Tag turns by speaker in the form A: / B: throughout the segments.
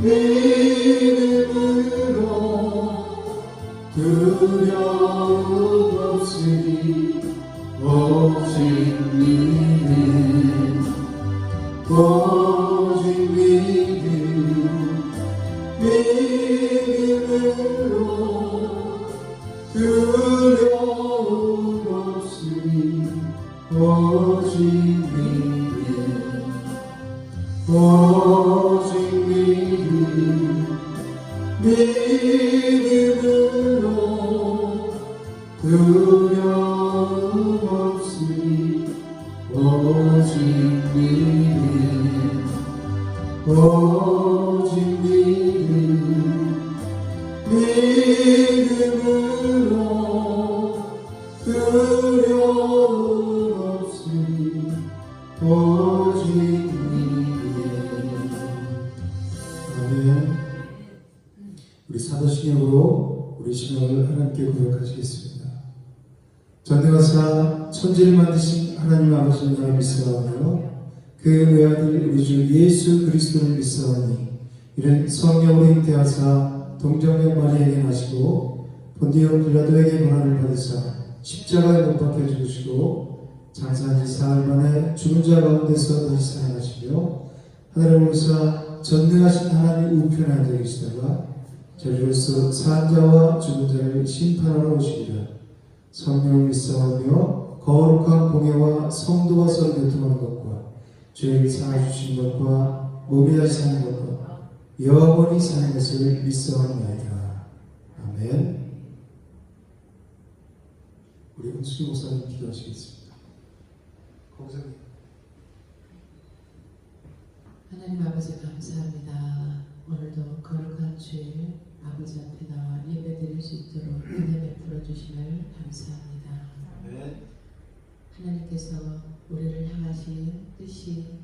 A: 믿음으로 두려움 없으니 오직 믿음 오직 믿음으로 두려움 없으니 오직 오직 믿음으로 두려움 없으니 오직 오직 믿음으로 두려움 없으니 오직 아멘. 우리 사도신경으로 우리 신앙을 하나님께 고백하시겠습니다. 전능하사 천지를 만드신 하나님 아버지를 나를 믿사오며 그 외아들 우리 주 예수 그리스도를 믿사오니 이는 성령으로 잉태하사 동정녀 마리아에게 나시고 본디오 빌라도에게 고난을 받으사 십자가에 못 박혀 죽으시고 장사한 지 사흘 만에 죽은 자 가운데서 다시 살아나시며 하늘에 오르사 전능하신 하나님 우편에 앉아 계시다가 저리로서 산 자와 죽은 자를 심판하러 오시리라. 성령을 믿사오며 거룩한 공예와 성도와 서로 교통하는 것과 죄를 사하주신 것과 몸이 다시 사는 것과 영원히 사는 것을 믿사옵나이다. 아멘. 우리 은숙이 목사님 기도하시겠습니다. 공사님.
B: 하나님 아버지 감사합니다. 오늘도 거룩한 주일 아버지 앞에 나와 예배 드릴 수 있도록 은혜 베풀어 주심을 감사합니다.
A: 아멘.
B: 하나님께서 우리를 향하신 뜻이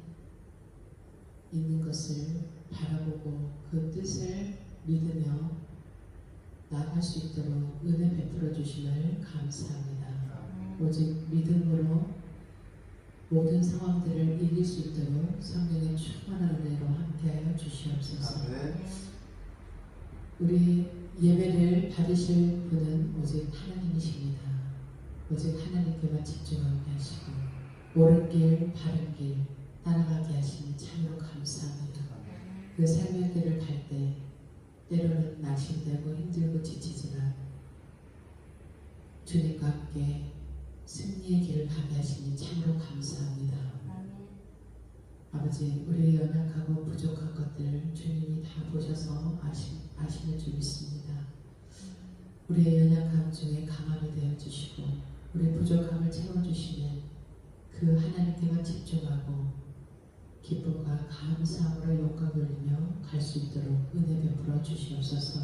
B: 있는 것을 바라보고 그 뜻을 믿으며 나아갈 수 있도록 은혜 베풀어 주심을 감사합니다. 오직 믿음으로 모든 상황들을 이길 수 있도록 성령의 충만한 은혜로 함께하여 주시옵소서. 우리 예배를 받으실 분은 오직 하나님이십니다. 오직 하나님께만 집중하게 하시고 옳은 길, 바른 길 따라가게 하시니 참으로 감사합니다. 그 삶의 길을 갈 때 때로는 낙심되고 힘들고 지치지만 주님과 함께 승리의 길을 가게 하시니 참으로 감사합니다. 아버지, 우리의 연약하고 부족한 것들을 주님이 다 보셔서 아시는 줄 믿습니다. 우리의 연약함 중에 강함이 되어주시고 우리의 부족함을 채워주시는 그 하나님께만 집중하고 기쁨과 감사함으로 영광 돌리며 갈 수 있도록 은혜 베풀어 주시옵소서.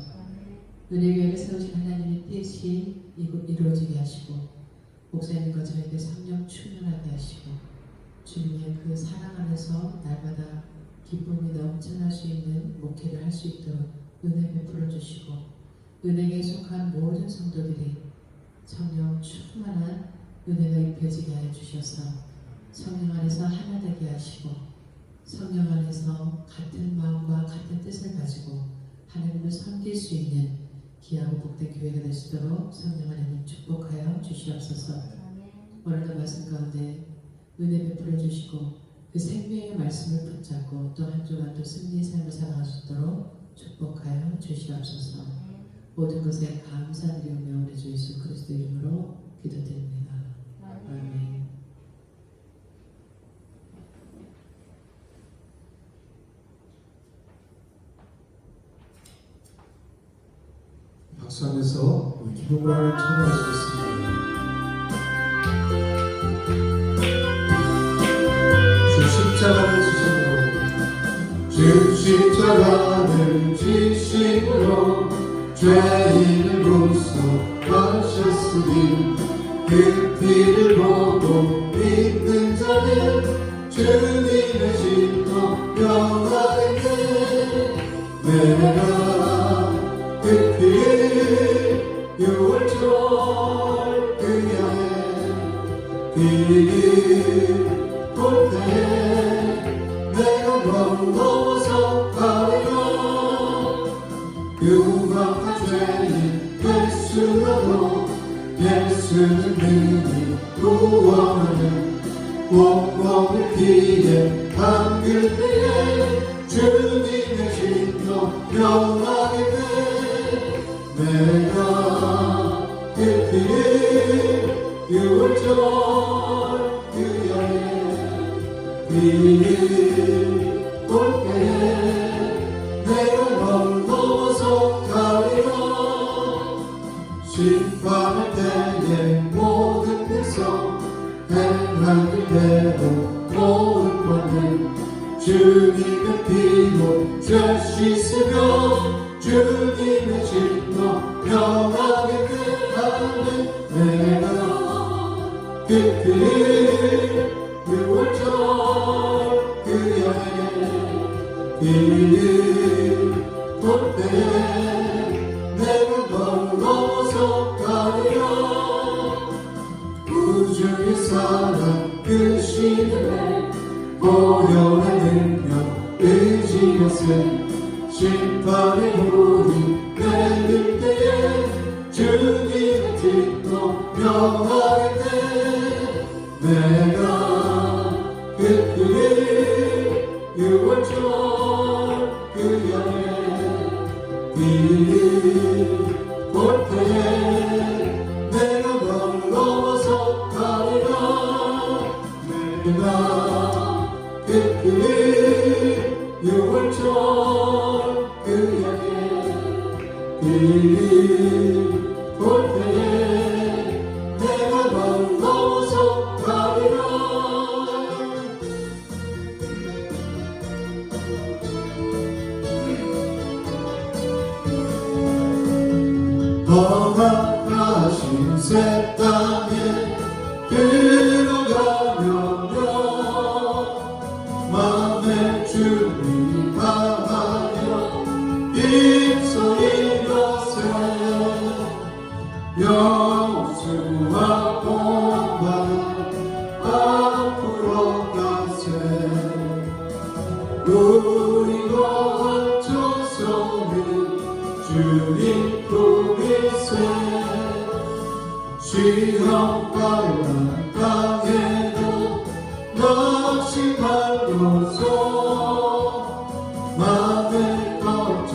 B: 은혜교회를 세우신 하나님의 뜻이 이루어지게 하시고 목사님과 저에게 성령 충만하게 하시고 주님의 그 사랑 안에서 날마다 기쁨이 넘쳐날 수 있는 목회를 할 수 있도록 은혜 베풀어 주시고 은혜에 속한 모든 성도들이 성령 충만한 은혜가 입혀지게 하여 주셔서 성령 안에서 하나 되게 하시고 성령 안에서 같은 마음과 같은 뜻을 가지고 하나님을 섬길 수 있는 귀하고 복된 교회가 될 수 있도록 성령 하나님 축복하여 주시옵소서. 오늘도 말씀 가운데 은혜 베풀어 주시고 그 생명의 말씀을 붙잡고 또 한 주간도 승리의 삶을 살아갈 수 있도록 축복하여 주시옵소서. 모든 것에 감사드리며 우리 주 예수 그리스도 이름으로 기도드립니다. 아멘.
A: 박수하면서 기쁨을 찬양하시겠습니다. 주 십자가를 지심으로 주 십자가를 지심으로 죄인을 용서하셨으니 그 피를 보고 믿는 자는 주님의 진노 영화에 내가 그 피를 6월절 그녀의 피를 볼 때 내가 넘어서 가리라 예수님이 구원하는 원망을 피해 담글 때에 주님의 진노 명하게 돼. 내가 그 피를 6월절 그 비를 볼 때에 내가 널 넘어서 가리라. 심판할 때에 모든 백성 행한 그대로 모을 것을 주님의 피로 죄 씻으며 주님의 진노 명하게 되하는. 내가 그 길 6월절 그 여행 길 볼 때에 내가 널 넘어서 가리라. 우주의 사랑 그 신의 보혈의 능력 의지였을 심판의 우리 내릴 때에 주님의 진노 명하게 돼. 내가 그 길 6월절 그 여행 길 때에 내가 널 넘어서 가리라. 내가 그 길 6월절 그 여행 길 때에 내가 널 넘어서 가리라. 허락하신 새 땅에 들어가려면 맘에 준비 다하여 입소인 것에 영수와 본받아 앞으로 가세. 우리가 어쩌서는 주님 품이세. 시험받는 땅에도 낙심하고서 맘에 걱정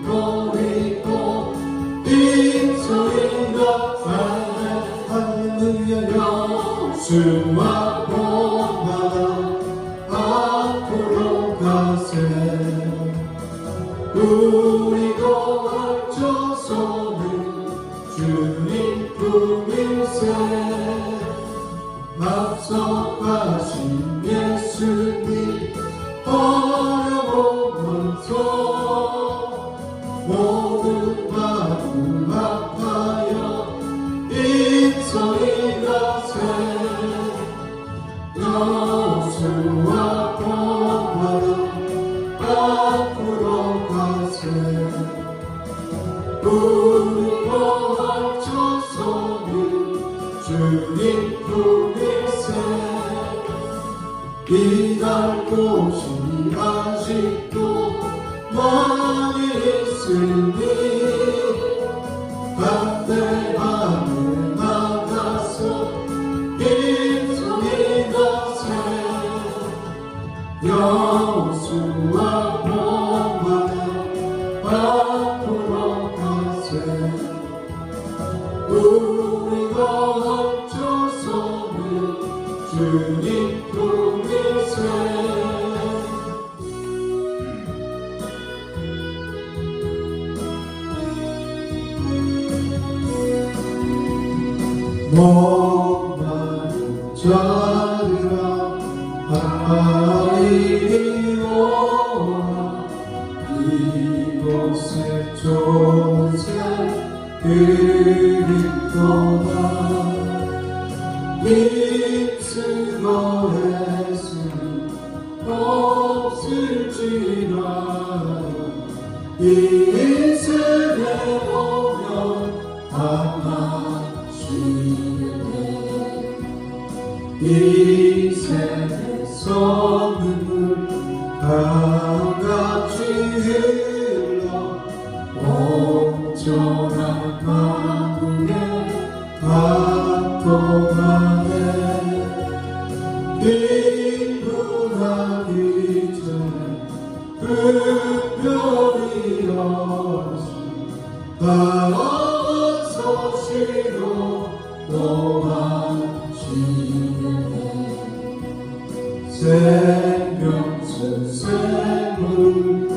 A: 버리고 입소인가 할렐루야. 영수와 본받아 앞으로 가세. 우리가 어쩌서는 주님 품일세. 앞서 가신 예수님 어려우면서 모든 마음 아파요 입소인 가세. 여수와 본받아 앞으로 가세. 우리가 어쩌서는 주님 품일세. 이갈 곳이 아직도 많이 있으니 반대하며 나가서 입소인 가세. 여수와 본받아 앞으로 가세. 우리가 어쩌서는 주님 품일세. 목마른 자들아 하나님이 오라. 이곳에 좋은 새 그리도다. 입술로 했으니 없을지라도 이 세대 보면 이 세상 눈물 다같이 흘러 온전한 만국에 다 특별히 여신 바라만 서시로 도와주시네 생명수 샘물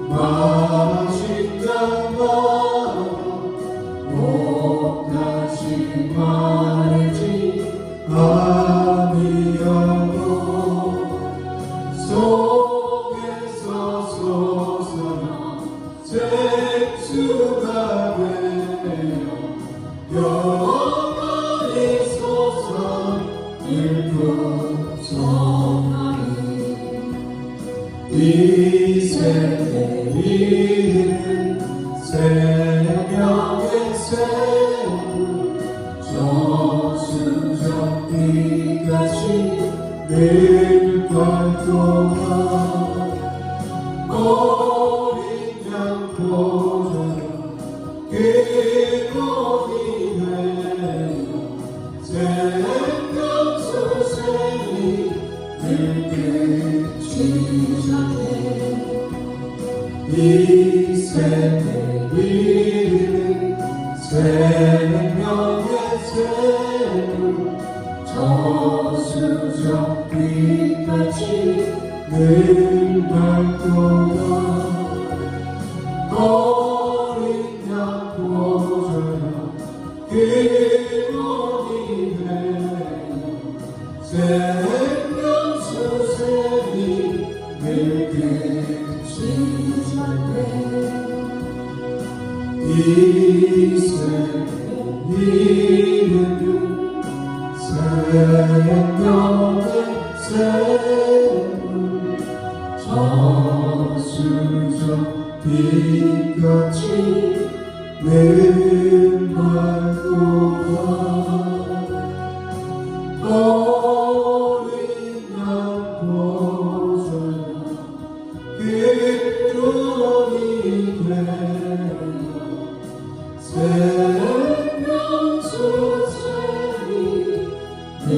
A: 마신 양만 못다시 말지 아니하고 속에서 솟아나 생수가 되어 영원히 솟아늘 풍성하니 이 세대 이름 생명의 샘물 저수정 비같이 늘 발동하 어린 양 보좌 그곳이 되어 생명수 샘이 늘 끝이자네 이 세대 이름 생명의 샘물 저수정 빛같이 늘 밝도다 어린 양 보좌야 그곳이 되어 생명수 샘이 늘 끝이자네 이 세대 이름 생명의 샘물 저수정 빛같이 늘 밝도다 어린 양 보좌야 그곳이 되어 생명수 샘이 늘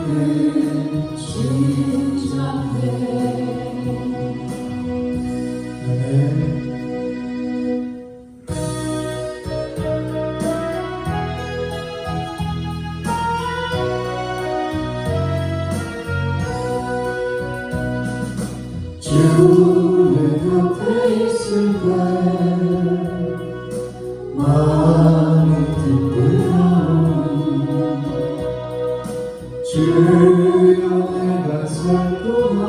A: 끝이자네 아멘 주의 곁에 있을 때 마음이 기쁘나오니 주여 내가 살 동안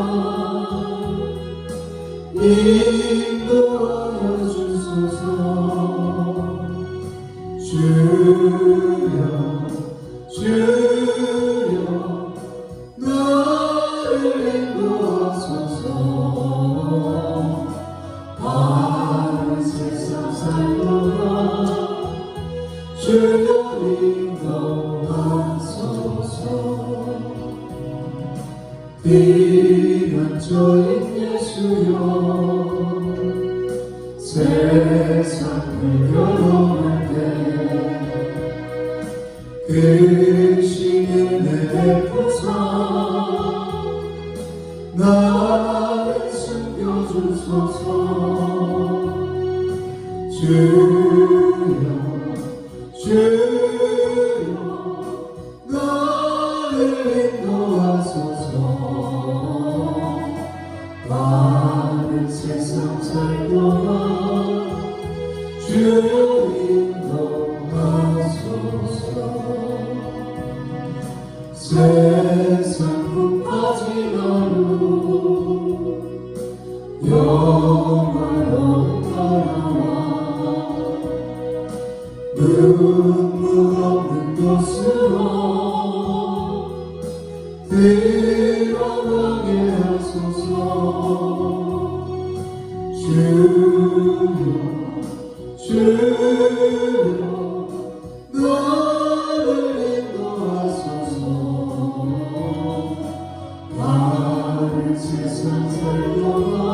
A: 인도하여 주소서 주여 주여 나를 인도하소서 바른 세상 살도록 주여 인도하소서 피난처인 예수여 세상을 결혼할 때 그 신의 베푸사 나를 숨겨주소서 주여 주여 나를 인도하소서 바른 세상 살도록 주여 인도하소서 세상 꿈까지 나루 영원한 나라와 눈물 없는 곳으로 들어가게 하소서 주여 주여 나를 인도하소서 바른 세상 살도록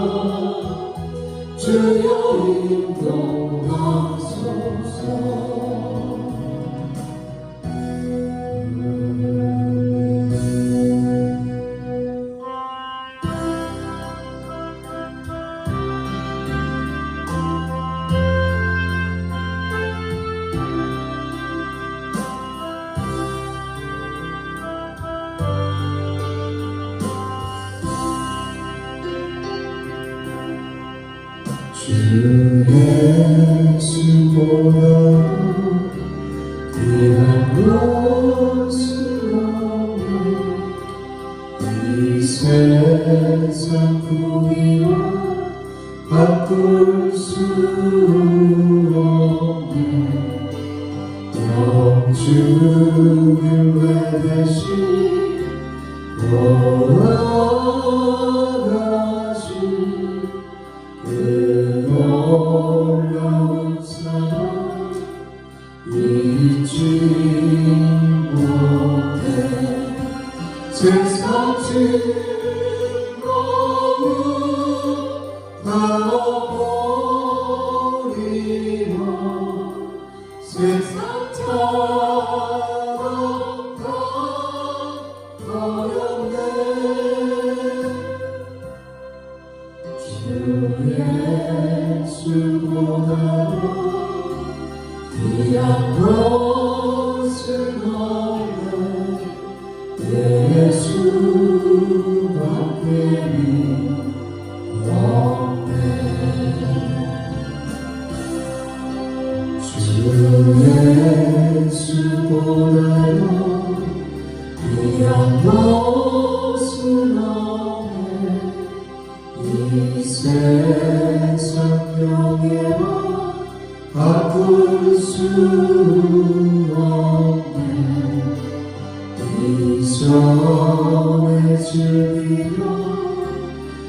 A: 주여 인도하소서 주 예수보다도 귀한 것은 없네. 이 세상 구비와 바꿀 수 없네. 영주를 대신 돌아가신 그 놀라운 사랑 잊지 못해. 세상 즐거움 다 버리고 세상 사랑 다 버렸네. 주 예수보다도 귀한 것은 없네. 예수밖에 없네. 주 예수보다도 귀한 것은 없네. 이 세상 명예와 바꿀 수 없네. 이전에 즐기던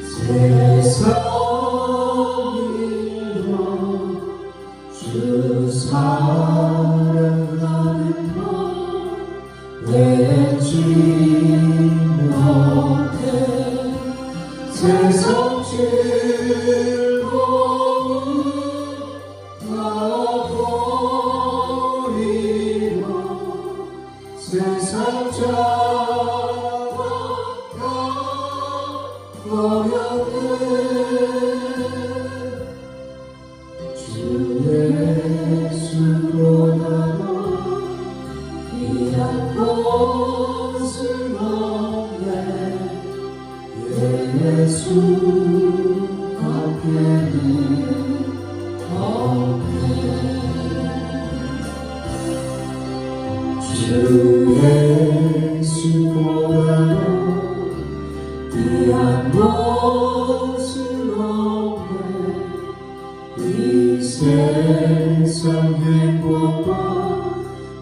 A: 세상 일로 주 사랑하는 것 왠지 못해. 세상 즐거움 다 버리고 세상 자랑 다 버렸네. 주 예수보다도 귀한 것은 없네. 예수 앞에는 없네. 주 예수보다도 귀한 것은 없네. 이 세상 행복과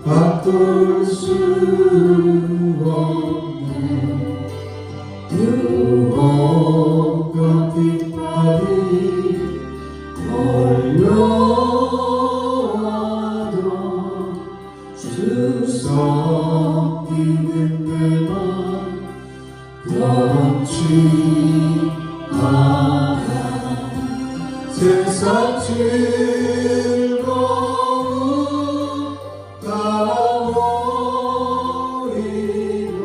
A: 바꿀 수 없네. 유혹과 빗발이 걸려와도 주 섬기는 내만 변치 않아. 세상 즐거움 다 버리고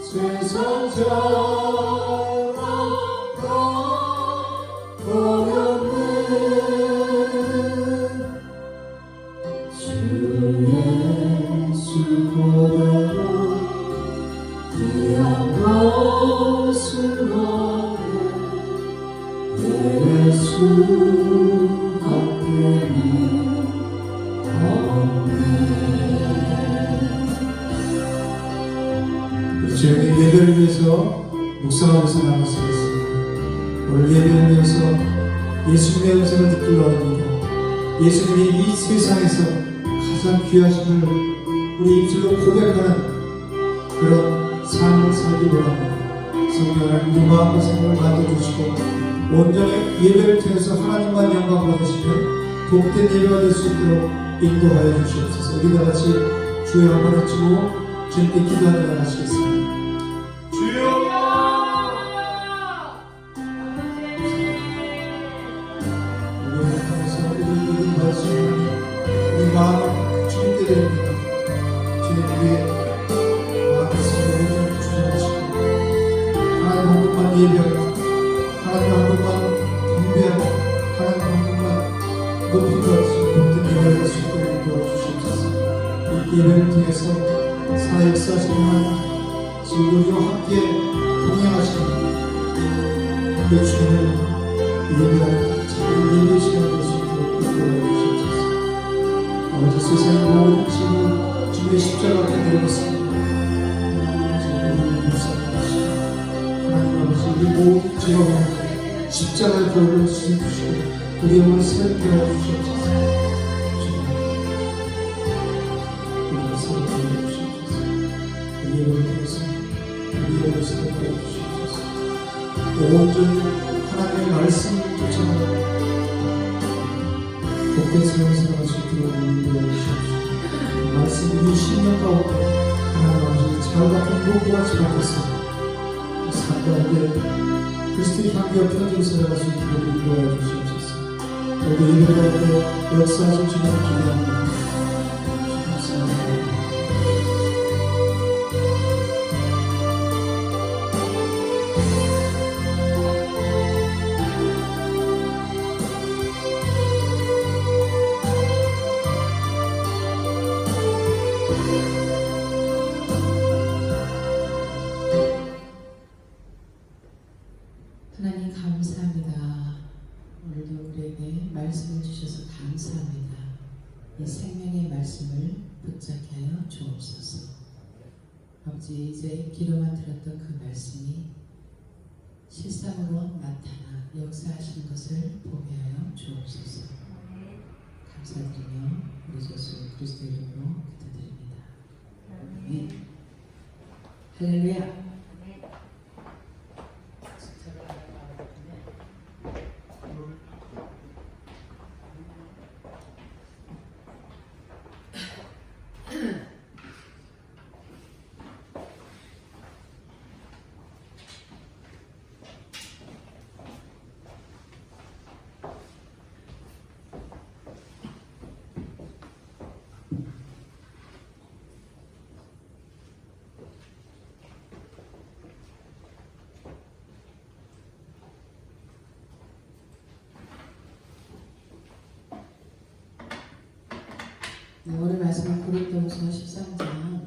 A: 세상 자랑 다 버렸네. 주 예수보다도 귀한 것은 없네. 예수 앞에는 없네. 주님 예배를 위해서 묵상하면서 나가시겠습니다. 오늘 예배를 위해서 예수님의 음성을 듣기로 합니다. 예수님이 이 세상에서 가장 귀하심을 우리 입술로 고백하는 그런 삶을 살기로 합니다. 성령 하나님 우리 마음과 생각을 만져주시고 온전히 예배를 통해서 하나님만 영광 받으시면 복된 예배가 될 수 있도록 인도하여 주시옵소서. 우리 다 같이 주여 한번 외치고 주님께 기도하며 나가시겠습니다. 주여! 우리 통해서 우리 말씀 우리 마음을 주님께 드립니다. 주님 우리의 마음의 생각을 주장하시고 하나님 한 분만 예배하고 하나님 한 분만 경배하고 하나님 한 분만 높이고 하시고 복된 예배를 할 수 있도록 도와주시옵소서. 이 예배를 통해서 살아역사하시는 하나님 지금 우리와 함께 동행하시는 그 주님을 예배하고 세상의 모든 짐을 주님의 십자가 앞에 내렸습니다. 우리를 묵상해 주시고 하나님 아버지 우리 모든 죄와 십자가의 벌을 주시고 우리 영을 새롭게 하여 주시옵소서. 우리를 새롭게 하여 주시옵소서. 우리의 영을 통해서 우리의 영을 새롭게 하여 주시옵소서. 온전히 하나님의 말씀을 쫓아가는 복된 삶을 살아갈 수 있도록 인도해 주시옵소서. 말씀 20년 가운데 하나님 아버지 잘 같은 무엇과 같이 바뀌어서 사람들한테 그리스도의 향기가 펴지게 살아갈 수 있도록 인도해 주시옵소서. 우리 예배할 때 역사하신 주님을 기대합니다. 감사합니다.
B: 하나님 감사합니다. 오늘도 우리에게 말씀을 주셔서 감사합니다. 이 생명의 말씀을 붙잡게 하여 주옵소서. 아버지 이제 귀로만 들었던 그 말씀이 실상으로 나타나 역사하시는 것을 보게 하여 주옵소서. 감사드리며 우리 예수 그리스도 이름으로 기도드립니다. 아멘. 할렐루야. 네, 오늘 말씀은 고린도후서 13장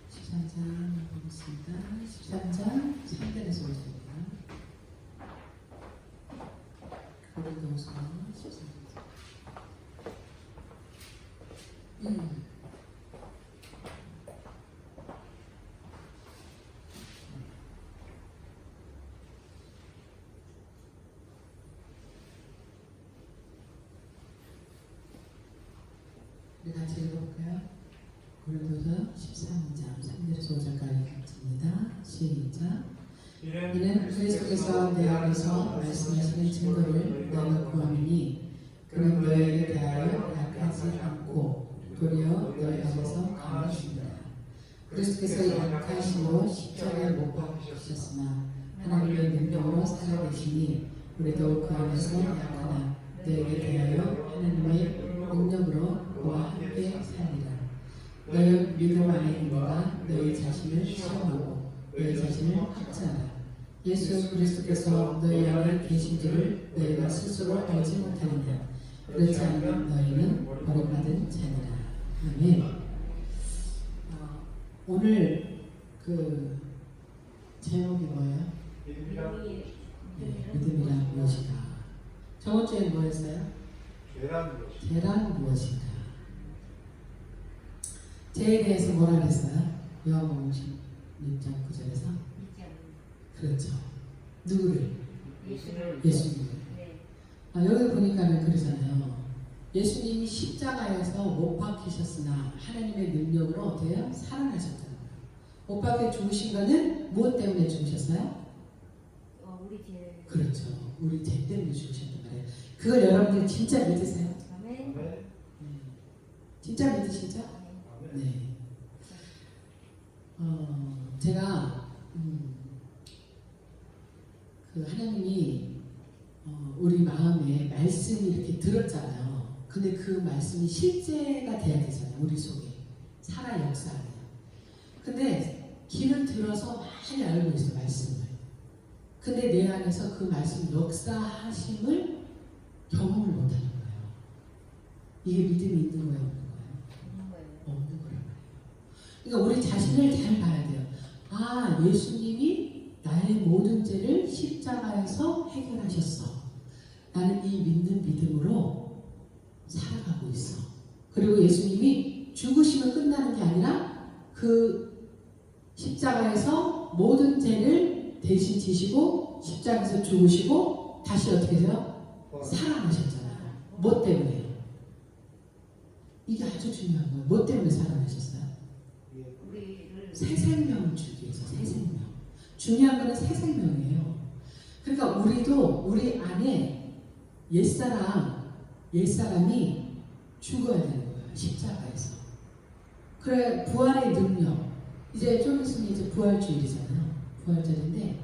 B: 13장 보겠습니다. 13장 3절에서 5절입니다. 고린도후서 13장 우리 같이 읽어볼까요? 고린도서 13장 3절에서 5절까지 읽습니다. 시작. 이는 그리스도께서 내 안에서 말씀하시는 증거를 너희가 구하니 그는 너희에게 대하여 약하지 않고 도리어 너희 안에서 강하십니다. 그리스도께서 약하시고 십자가에 못 박히셨으나 하나님의 능력으로 살아계시니 우리도 그 안에서 약하나 너희에게 대하여 하나님의 능력으로 그와 함께 살리라. 너희 믿음 안에 있는가 너희 자신을 시험하고 너희 자신을 학자하라. 예수 그리스도께서 너희 안에 계신지를 너희가 스스로 알지 못하느냐. 그렇지 않으면 너희는 버림받은 자니라. 아멘. 오늘 그 제목이 뭐예요? 믿음이란 무엇이다. 저번 주에 뭐였어요? 계란 무엇인가? 죄에 대해서 뭐라 그랬어요? 요한복음 16장 9절에서 그렇죠. 누구를? 예수님을. 여기 보니까는 그러잖아요. 예수님이 십자가에서 못 박히셨으나 하나님의 능력으로 어때요? 살아나셨다는 거예요. 못 박혀 죽으신 거는 무엇 때문에 죽으셨어요?
C: 우리 죄.
B: 그렇죠. 우리 죄 때문에 죽으셨단 말이에요. 그걸 여러분들 진짜 믿으세요?
C: 아멘.
B: 진짜 믿으시죠? 네. 제가 그 하나님이 우리 마음에 말씀이 이렇게 들었잖아요. 근데 그 말씀이 실제가 돼야 되잖아요. 우리 속에 살아 역사해요. 근데 귀를 들어서 많이 알고 있어 말씀을. 근데 내 안에서 그 말씀 역사하심을 경험을 못하는 거예요. 이게 믿음이 있는 거예요, 없는 거예요? 없는 거란 말이에요. 그러니까 우리 자신을 잘 봐야 돼요. 아, 예수님이 나의 모든 죄를 십자가에서 해결하셨어. 나는 이 믿는 믿음으로 살아가고 있어. 그리고 예수님이 죽으시면 끝나는 게 아니라 그 십자가에서 모든 죄를 대신 지시고 십자가에서 죽으시고 다시 어떻게 돼요? 살아나셨잖아요. 뭐 때문에요? 이게 아주 중요한 거예요. 뭐 때문에 살아나셨어요?
C: 우리를
B: 새 생명을 주기 위해서. 새 생명. 중요한 거는 새 생명이에요. 그러니까 우리도 우리 안에 옛사람이 죽어야 되는 거예요. 십자가에서. 그래 부활의 능력. 이제 좀 있으면 이제 부활주일이잖아요. 부활절인데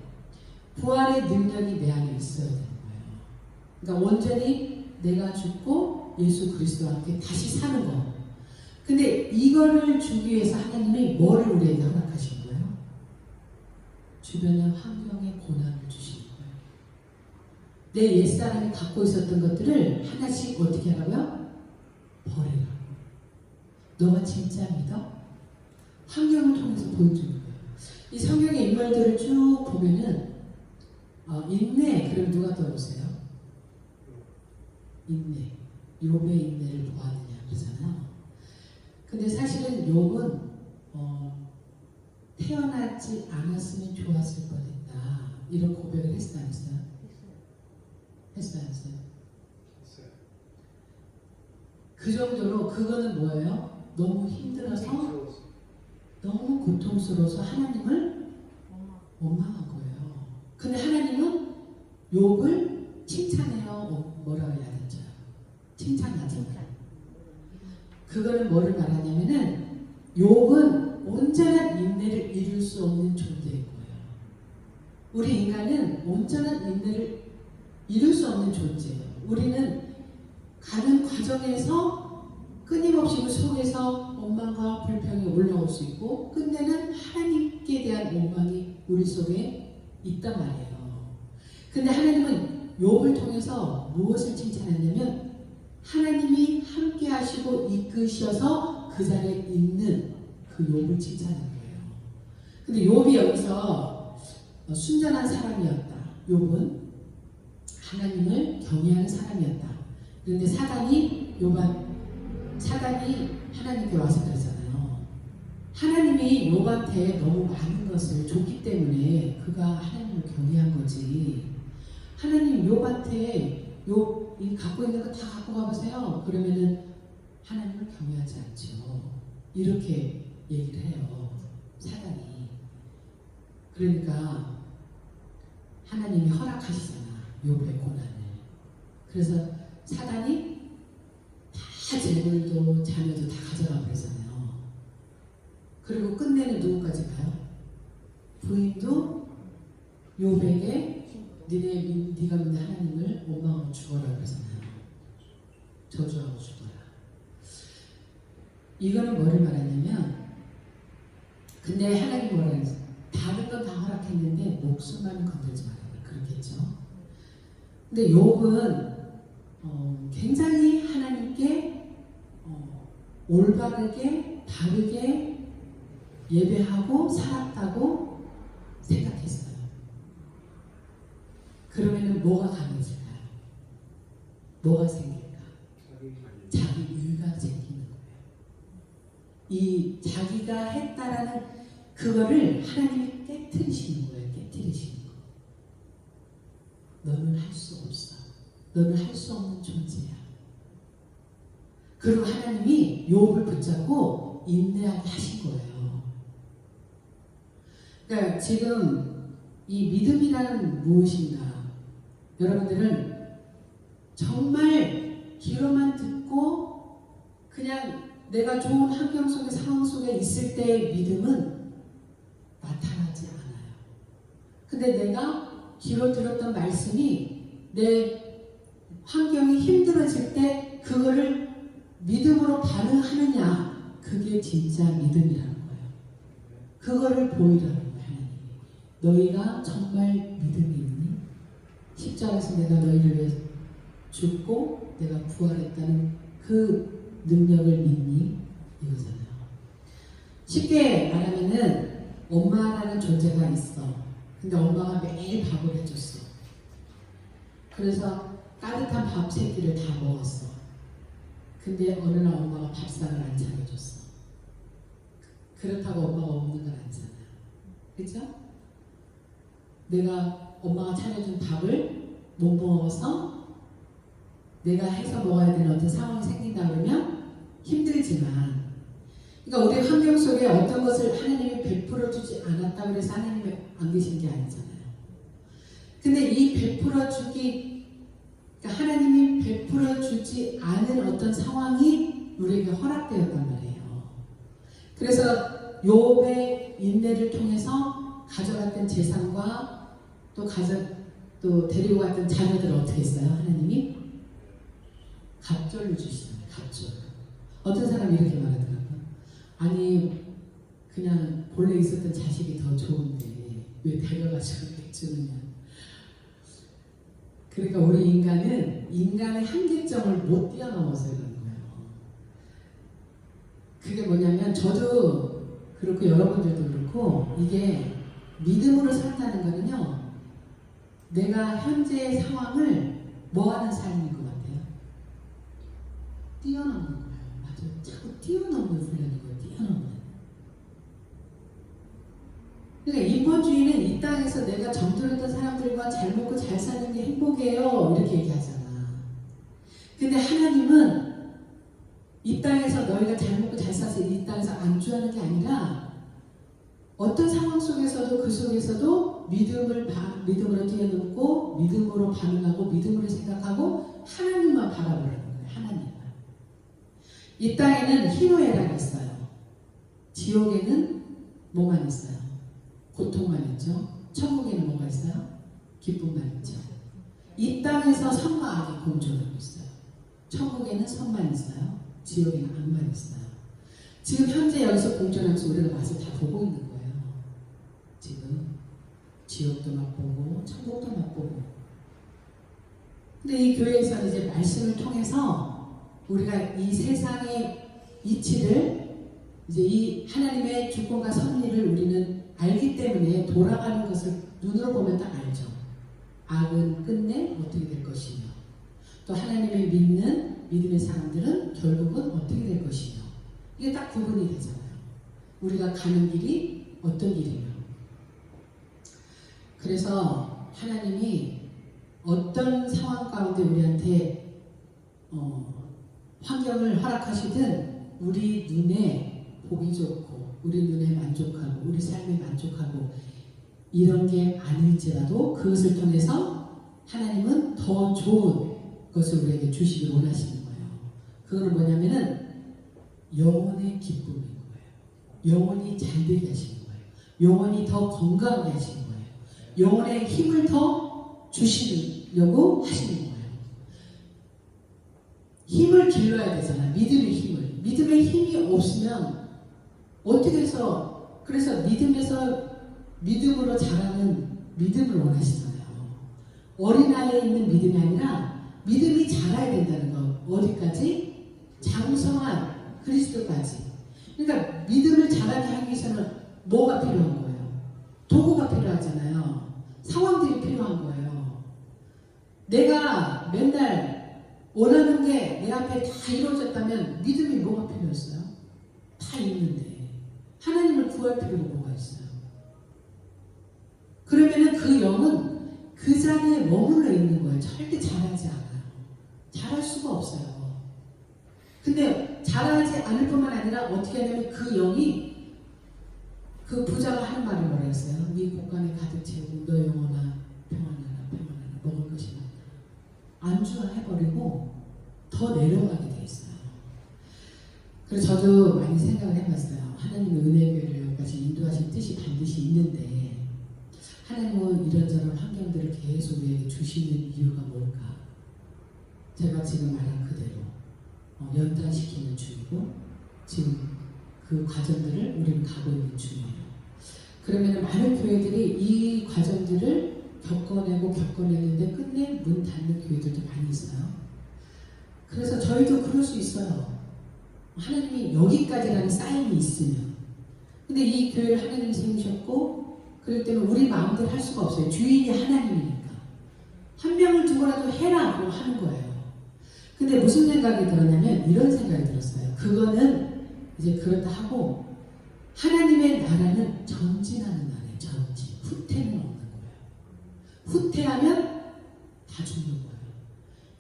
B: 부활의 능력이 내 안에 있어야 되는 거예요. 그러니까 온전히 내가 죽고 예수 그리스도와 함께 다시 사는 거. 근데 이거를 주기 위해서 하나님이 뭐를 우리에게 허락하신 거예요? 주변의 환경에 고난을 주시는 거예요. 내 옛사람이 갖고 있었던 것들을 하나씩 어떻게 하라고요? 버리라고. 너가 진짜 믿어? 환경을 통해서 보여주는 거예요. 이 성경의 인물들을 쭉 보면은 인내, 그럼 누가 떠오르세요? 인내. 욥의 인내를 보았느냐 그러잖아요. 근데 사실은 욥은 태어나지 않았으면 좋았을 뻔했다. 이런 고백을 했어요, 안 했어요? 했어요, 안 했어요? 그 정도로 그거는 뭐예요? 너무 힘들어서 너무 고통스러워서 하나님을 원망한 거예요. 근데 하나님은 욥을 칭찬해요. 뭐라고 해야 되죠? 칭찬하잖아요. 그거는 뭐를 말하냐면은 욥은 온전한 인내를 이룰 수 없는 존재인 거예요. 우리 인간은 온전한 인내를 이룰 수 없는 존재예요. 우리는 가는 과정에서 끊임없이 그 속에서 원망과 불평이 올라올 수 있고 끝내는 하나님께 대한 원망이 우리 속에 있단 말이에요. 근데 하나님은 욥을 통해서 무엇을 칭찬했냐면 하나님이 함께 하시고 이끄셔서 그 자리에 있는 그 욥을 칭찬한 거예요. 근데 욥이 여기서 순전한 사람이었다. 욥은 하나님을 경외하는 사람이었다. 그런데 사단이 하나님께 와서 그러잖아요. 하나님이 욥한테 너무 많은 것을 줬기 때문에 그가 하나님을 경외한 거지. 하나님 욥한테 욥이 갖고 있는 거 다 갖고 가보세요. 그러면은 하나님을 경외하지 않죠. 이렇게 얘기를 해요. 사단이. 그러니까 하나님이 허락하시잖아. 욥의 고난을. 그래서 사단이 다 재물도 자녀도 다 가져가 버리잖아요. 그리고 끝내는 누구까지 가요? 부인도 욥에게 네가 믿는 하나님을 원망하고 죽어라 그러잖아요. 저주하고 죽어라. 이거는 뭐를 말하냐면 근데 하나님이 뭐라 그랬어요? 다른 건 다 허락했는데 목숨만 건들지 말아라. 그렇겠죠. 근데 욥은 굉장히 하나님께 올바르게 바르게 예배하고 살았다고 생각했어요. 그러면은 뭐가 강해질까요? 뭐가 생길까? 자기 의가 생기는 거예요. 이 자기가 했다라는 그거를 하나님이 깨트리시는 거예요. 깨트리시는 거. 너는 할 수 없어. 너는 할 수 없는 존재야. 그리고 하나님이 욥을 붙잡고 인내하게 하신 거예요. 그러니까 지금 이 믿음이라는 무엇인가? 여러분들은 정말 귀로만 듣고 그냥 내가 좋은 환경 속에 상황 속에 있을 때의 믿음은 나타나지 않아요. 근데 내가 귀로 들었던 말씀이 내 환경이 힘들어질 때 그거를 믿음으로 반응하느냐, 그게 진짜 믿음이라는 거예요. 그거를 보이라는 거예요. 하나님이. 너희가 정말 믿음이 있니? 십자가에서 내가 너희를 위해 죽고 내가 부활했다는 그 능력을 믿니? 이거잖아요. 쉽게 말하면은 엄마라는 존재가 있어. 근데 엄마가 매일 밥을 해줬어. 그래서 따뜻한 밥 3끼를 다 먹었어. 근데 어느 날 엄마가 밥상을 안 차려줬어. 그렇다고 엄마가 없는 건 아니잖아요. 그렇죠? 내가 엄마가 차려준 밥을 못 먹어서 내가 해서 먹어야 되는 어떤 상황이 생긴다 그러면 힘들지만, 그러니까 우리 환경 속에 어떤 것을 하나님이 베풀어 주지 않았다고 해서 하나님이 안 계신 게 아니잖아요. 근데 이 베풀어 주기, 그러니까 하나님이 베풀어 주지 않은 어떤 상황이 우리에게 허락되었단 말이에요. 그래서 욥의 인내를 통해서 가져갔던 재산과 또 데리고 갔던 자녀들을 어떻게 했어요? 하나님이 갑절로 주시잖아요. 갑절. 어떤 사람이 이렇게 말하더라고요. 아니 그냥 본래 있었던 자식이 더 좋은데 왜 데려가지고 이렇게 주느냐. 그러니까 우리 인간의 한계점을 못 뛰어넘어서 그러는 거예요. 그게 뭐냐면 저도 그렇고 여러분들도 그렇고, 이게 믿음으로 산다는 거는요, 내가 현재의 상황을 뭐하는 삶인 것 같아요? 뛰어넘는 거예요. 맞아요. 자꾸 뛰어넘는 훈련인 거예요. 뛰어넘는. 그러니까 인본주의는 이 땅에서 내가 정들었던 사람들과 잘 먹고 잘 사는 게 행복이에요, 이렇게 얘기하잖아. 근데 하나님은 이 땅에서 너희가 잘 먹고 잘 사서 이 땅에서 안주하는 게 아니라 어떤 상황 속에서도 그 속에서도 믿음으로 뛰어넘고 믿음으로 반응하고 믿음으로 생각하고 하나님만 바라보라는 거예요. 하나님만. 이 땅에는 희노애락이 있어요. 지옥에는 뭐만 있어요? 고통만 있죠. 천국에는 뭐가 있어요? 기쁨만 있죠. 이 땅에서 선과 악이 공존하고 있어요. 천국에는 선만 있어요. 지옥에는 악만 있어요. 지금 현재 여기서 공존하면서 우리가 맛을 다 보고 있는 거예요. 지금 지옥도 맛보고 천국도 맛보고. 근데 이 교회에서는 이제 말씀을 통해서 우리가 이 세상의 이치를, 이제 이 하나님의 주권과 섭리를 우리는 알기 때문에 돌아가는 것을 눈으로 보면 딱 알죠. 악은 끝내 어떻게 될 것이며, 또 하나님을 믿는 믿음의 사람들은 결국은 어떻게 될 것이며, 이게 딱 구분이 되잖아요. 우리가 가는 길이 어떤 길이며. 그래서 하나님이 어떤 상황 가운데 우리한테 환경을 허락하시든 우리 눈에 보기 좋고 우리 눈에 만족하고 우리 삶에 만족하고 이런 게 아닐지라도 그것을 통해서 하나님은 더 좋은 것을 우리에게 주시길 원하시는 거예요. 그거는 뭐냐면은 영혼의 기쁨인 거예요. 영혼이 잘 되게 하시는 거예요. 영혼이 더 건강하게 하시는 거예요. 영혼의 힘을 더 주시려고 하시는 거예요. 힘을 길러야 되잖아. 믿음의 힘을. 믿음의 힘이 없으면 어떻게 해서, 그래서 믿음으로 자라는 믿음을 원하시잖아요. 어린아이에 있는 믿음이 아니라 믿음이 자라야 된다는 거. 어디까지? 장성한 그리스도까지. 그러니까 믿음을 자라게 하기 위해서는 뭐가 필요한 거예요? 도구가 필요하잖아요. 상황들이 필요한 거예요. 내가 맨날 원하는 게 내 앞에 다 이루어졌다면 믿음이 뭐가 필요했어요? 다 있는데 하나님을 구할 필요가 뭐가 있어요? 그러면은 그 영은 그 자리에 머물러 있는 거예요. 절대 자라지 않아요. 자랄 수가 없어요. 근데 자라지 않을 뿐만 아니라 어떻게 하냐면 그 영이, 그 부자가 하는 말이 뭐라 했어요? 네 곳간에 가득 채우고 너 영혼아 평안하라 평안하라 먹을 것이 많다. 안주해버리고 더 내려가게 돼 있어요. 그래서 저도 많이 생각을 해봤어요. 하나님의 은혜교회를 여기까지 인도하신 뜻이 반드시 있는데 하나님은 이런저런 환경들을 계속 우리에게 주시는 이유가 뭘까? 제가 지금 말한 그대로 연단시키는 중이고 지금 그 과정들을 우리는 가고 있는 중이에요. 그러면 많은 교회들이 이 과정들을 겪어내는데 끝내 문 닫는 교회들도 많이 있어요. 그래서 저희도 그럴 수 있어요. 하나님이 여기까지라는 사인이 있으면. 근데 이 교회를 하나님이 세우셨고 그렇기 때문에 우리 마음대로 할 수가 없어요. 주인이 하나님이니까. 한 명을 두고 뭐라도 해라고 하는 거예요. 근데 무슨 생각이 들었냐면 이런 생각이 들었어요. 그거는 이제 그렇다 하고 하나님의 나라는 전진하는 나라예요. 전진. 후퇴는 없는 거예요. 후퇴하면 다 죽는 거예요.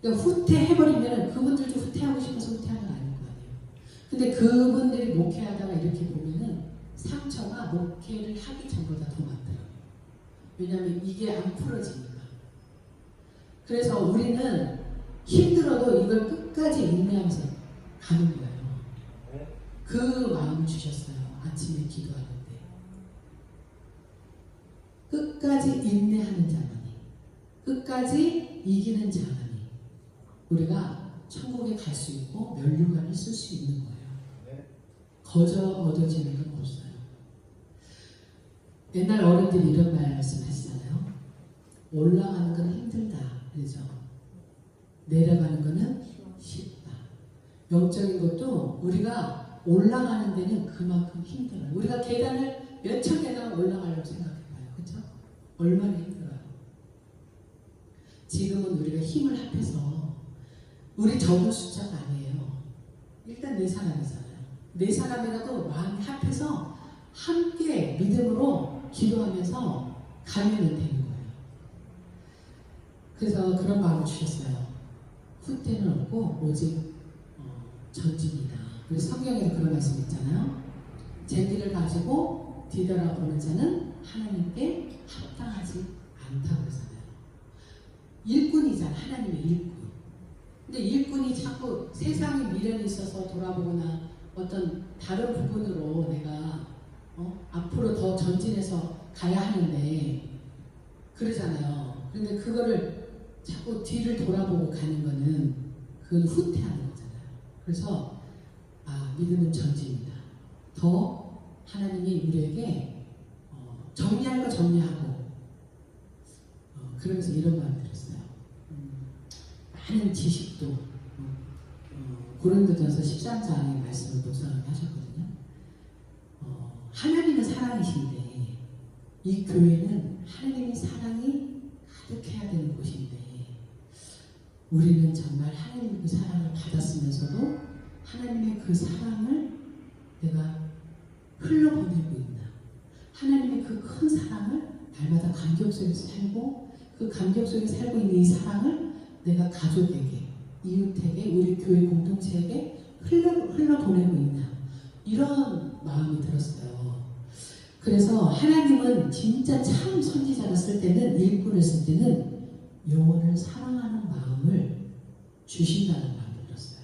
B: 그러니까 후퇴해버리면 그분들도 후퇴하고 싶어서 후퇴하는 거 아닐 거 아니에요. 근데 그분들이 목회하다가 이렇게 보면은 상처가 목회를 하기 전보다 더 많더라고요. 왜냐하면 이게 안 풀어지니까. 그래서 우리는 힘들어도 이걸 끝까지 인내하면서 가는 거예요. 그 마음을 주셨어요. 아침에 기도하는데. 끝까지 인내하는 자만이, 끝까지 이기는 자만이 우리가 천국에 갈 수 있고 면류관을 쓸 수 있는 거예요. 거저 얻어지는 건 없어요. 옛날 어른들이 이런 말씀하시잖아요. 올라가는 건 힘들다. 그죠? 내려가는 거는 쉽다. 영적인 것도 우리가 올라가는 데는 그만큼 힘들어요. 우리가 계단을 몇천 계단을 올라가려고 생각해봐요. 그렇죠? 얼마나 힘들어요. 지금은 우리가 힘을 합해서 우리 적은 숫자가 아니에요. 일단 네 사람이잖아요. 네 사람이라도 마음이 합해서 함께 믿음으로 기도하면서 가면 되는 거예요. 그래서 그런 마음을 주셨어요. 후퇴는 없고 오직 전진이다. 우리 성경에도 그런 말씀 있잖아요. 재기를 가지고 뒤돌아보는 자는 하나님께 합당하지 않다고 그러잖아요. 일꾼이잖아. 하나님의 일꾼. 근데 일꾼이 자꾸 세상에 미련이 있어서 돌아보거나 어떤 다른 부분으로 내가 앞으로 더 전진해서 가야 하는데 그러잖아요. 근데 그거를 자꾸 뒤를 돌아보고 가는 거는 그건 후퇴하는 거잖아요. 그래서 믿음은 전진이다. 더 하나님이 우리에게 정리할 거 정리하고 그러면서 이런 마음이 들었어요. 많은 지식도 고린도전서 13장의 말씀을 묵상을 하셨거든요. 하나님은 사랑이신데 이 교회는 하나님의 사랑이 가득해야 되는 곳인데 우리는 정말 하나님의 그 사랑을 받았으면서도 하나님의 그 사랑을 내가 흘러보내고 있나. 하나님의 그 큰 사랑을 날마다 감격 속에서 살고 그 감격 속에 살고 있는 이 사랑을 내가 가족에게, 이웃에게, 우리 교회 공동체에게 흘러보내고 있나. 이런 마음이 들었어요. 그래서 하나님은 진짜 참 선지자를 쓸 때는, 일꾼을 쓸 때는 영혼을 사랑하는 마음을 주신다는 마음이 들었어요.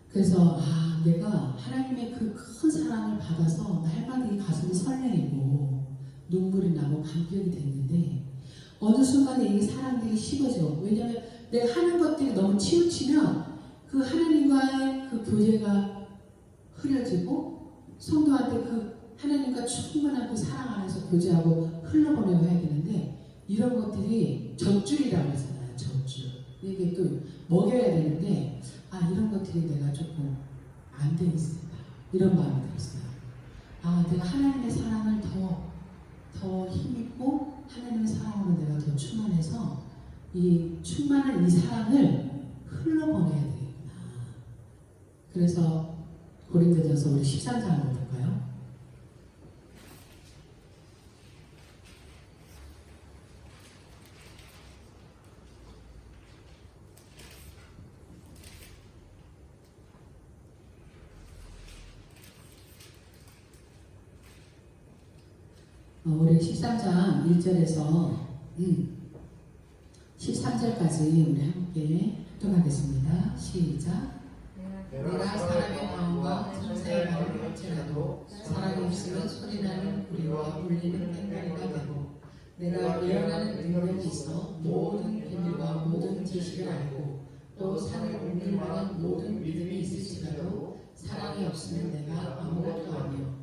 B: 그래서 내가 하나님의 그 큰 사랑을 받아서 날마다 이 가슴이 설레이고 눈물이 나고 감격이 됐는데 어느 순간에 이 사랑들이 식어져. 왜냐하면 내가 하는 것들이 너무 치우치면 그 하나님과의 그 교제가 흐려지고 성도한테 그 하나님과 충분한 그 사랑 안에서 교제하고 흘러보내고 해야 되는데 이런 것들이 젖줄이라고 하잖아요. 젖줄. 이게 또 먹여야 되는데 이런 것들이 내가 조금 안 돼 있을까. 이런 마음이 들었어요. 내가 하나님의 사랑을 더 힘있고 하나님의 사랑으로 내가 더 충만해서 이 충만한 이 사랑을 흘러보내야 되겠구나. 그래서 고린도전서 우리 13장을 볼까요? 우리 13장 1절에서 13절까지 우리 함께 합독하겠습니다. 시작. 내가 사람의 마음과 천사의 말을 할지라도 사랑이 없으면 소리나는 우리와 울리는 꽹과리가 되고 내가 예언하는 능력이 있어 모든 비밀과 모든 지식을 알고 또 산을 옮길 만한 모든 믿음이 있을지라도 사랑이 없으면 내가 아무것도 아니요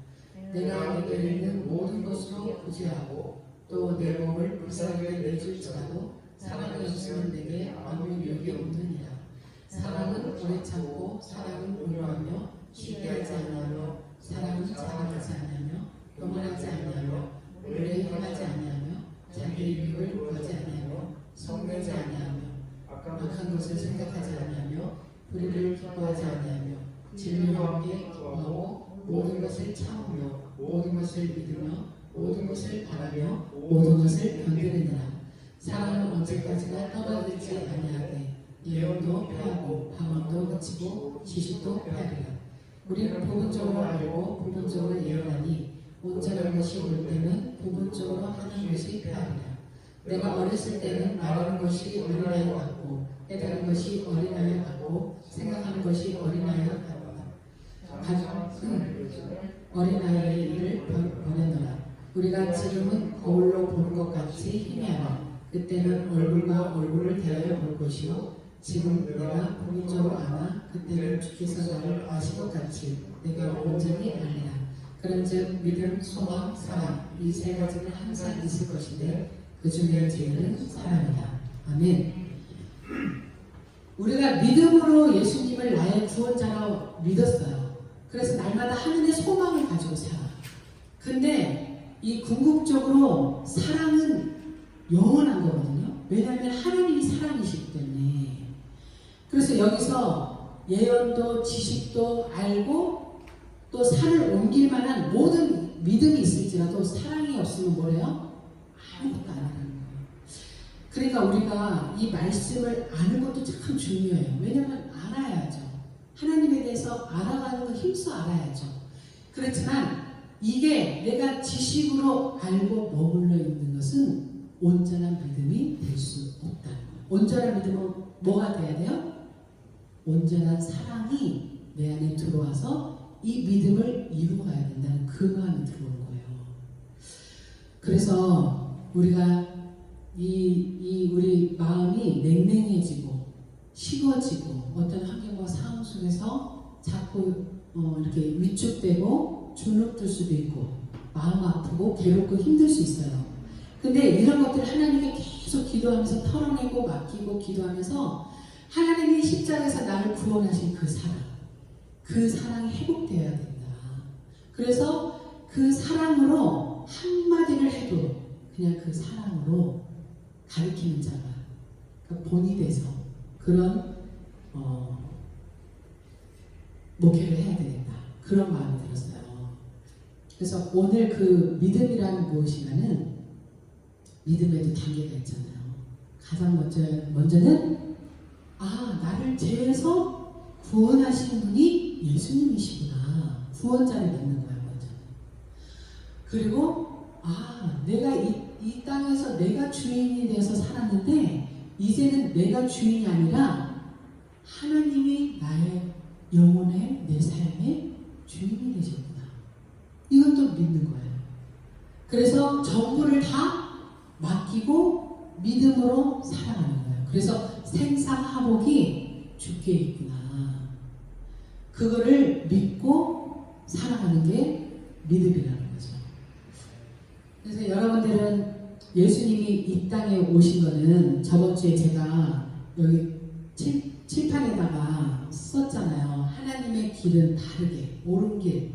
B: 내가 내게 있는 모든 것으로 구제하고 또 내 몸을 불쌍하게 내줄지라도 사랑이 없으면 내게 아무 유익이 없느니라. 사랑은 오래 참고 사랑은 온유하며 쉽게 하지 아니하며 사랑은 자랑하지 아니하며 교만하지 아니하며 오래 행하지 아니하며 자기 유익을 구하지 아니하며 성내지 아니하며 어리석은 것을 생각하지 아니하며 불의를 기뻐하지 아니하며 진리와 함께 기뻐하고 모든 것을 참으며 모든 것을 믿으며 모든 것을 바라며 모든 것을 견디느니라. 사랑은 언제까지나 떠나들지 아니하되 예언도 패하고 방언도 그치고 지식도 패하리라. 우리는 부분적으로 알고 부분적으로 예언하니 온전한 것이 올 때는 부분적으로 하는 것이 패하리라. 내가 어렸을 때는 말하는 것이 어린아이 같고 깨달은 것이 어린아이 같고 생각하는 것이 어린아이 같고 어린아이의 일을 보내노라. 우리가 지금은 거울로 보는 것 같이 희미하나 그때는 얼굴과 얼굴을 대하여 볼 것이요 지금 내가 부분적으로 아나 그때는 주께서 나를 아실 것 같이 내가 온전히 알리라. 그런즉 믿음, 소망, 사랑 이 세 가지는 항상 있을 것인데 그 중에 제일은 사랑이다. 아멘. 우리가 믿음으로 예수님을 나의 구원자로 믿었어요. 그래서 날마다 하늘의 소망을 가지고 살아. 근데 이 궁극적으로 사랑은 영원한 거거든요. 왜냐하면 하나님이 사랑이시기 때문에. 그래서 여기서 예언도 지식도 알고 또 산을 옮길 만한 모든 믿음이 있을지라도 사랑이 없으면 뭐래요? 아무것도 안 하는 거예요. 그러니까 우리가 이 말씀을 아는 것도 참 중요해요. 왜냐하면 알아야죠. 하나님에 대해서 알아가는 거 힘써 알아야죠. 그렇지만 이게 내가 지식으로 알고 머물러 있는 것은 온전한 믿음이 될 수 없다는 거예요. 온전한 믿음은 뭐가 돼야 돼요? 온전한 사랑이 내 안에 들어와서 이 믿음을 이루어가야 된다는 그 마음이 들어오는 거예요. 그래서 우리가 우리 마음이 냉랭해지고 식어지고 어떤 환경과 상황 속에서 자꾸 이렇게 위축되고 주눅들 수도 있고 마음 아프고 괴롭고 힘들 수 있어요. 근데 이런 것들 하나님께 계속 기도하면서 털어내고 맡기고 기도하면서 하나님이 십자가에서 나를 구원하신 그 사랑이 회복되어야 된다. 그래서 그 사랑으로 한마디를 해도 그냥 그 사랑으로 가르치는 자가 그러니까 본이 돼서 그런 목회를 해야 되겠다. 그런 마음이 들었어요. 그래서 오늘 그 믿음이란 무엇이냐는 믿음에도 단계가 있잖아요. 가장 먼저는 나를 죄에서 구원하신 분이 예수님이시구나. 구원자를 믿는 거야 먼저. 그리고 내가 이 땅에서 내가 주인이 돼서 살았는데 이제는 내가 주인이 아니라 하나님이 나의 영혼의 내 삶의 주인이 되셨구나. 이것도 믿는 거예요. 그래서 전부를 다 맡기고 믿음으로 살아가는 거예요. 그래서 생사화복이 주께 있구나. 그거를 믿고 살아가는 게 믿음이라는 거죠. 그래서 여러분들은 예수님이 이 땅에 오신 거는 저번 주에 제가 여기 칠판에다가 썼잖아요. 하나님의 길은 다르게 옳은 길,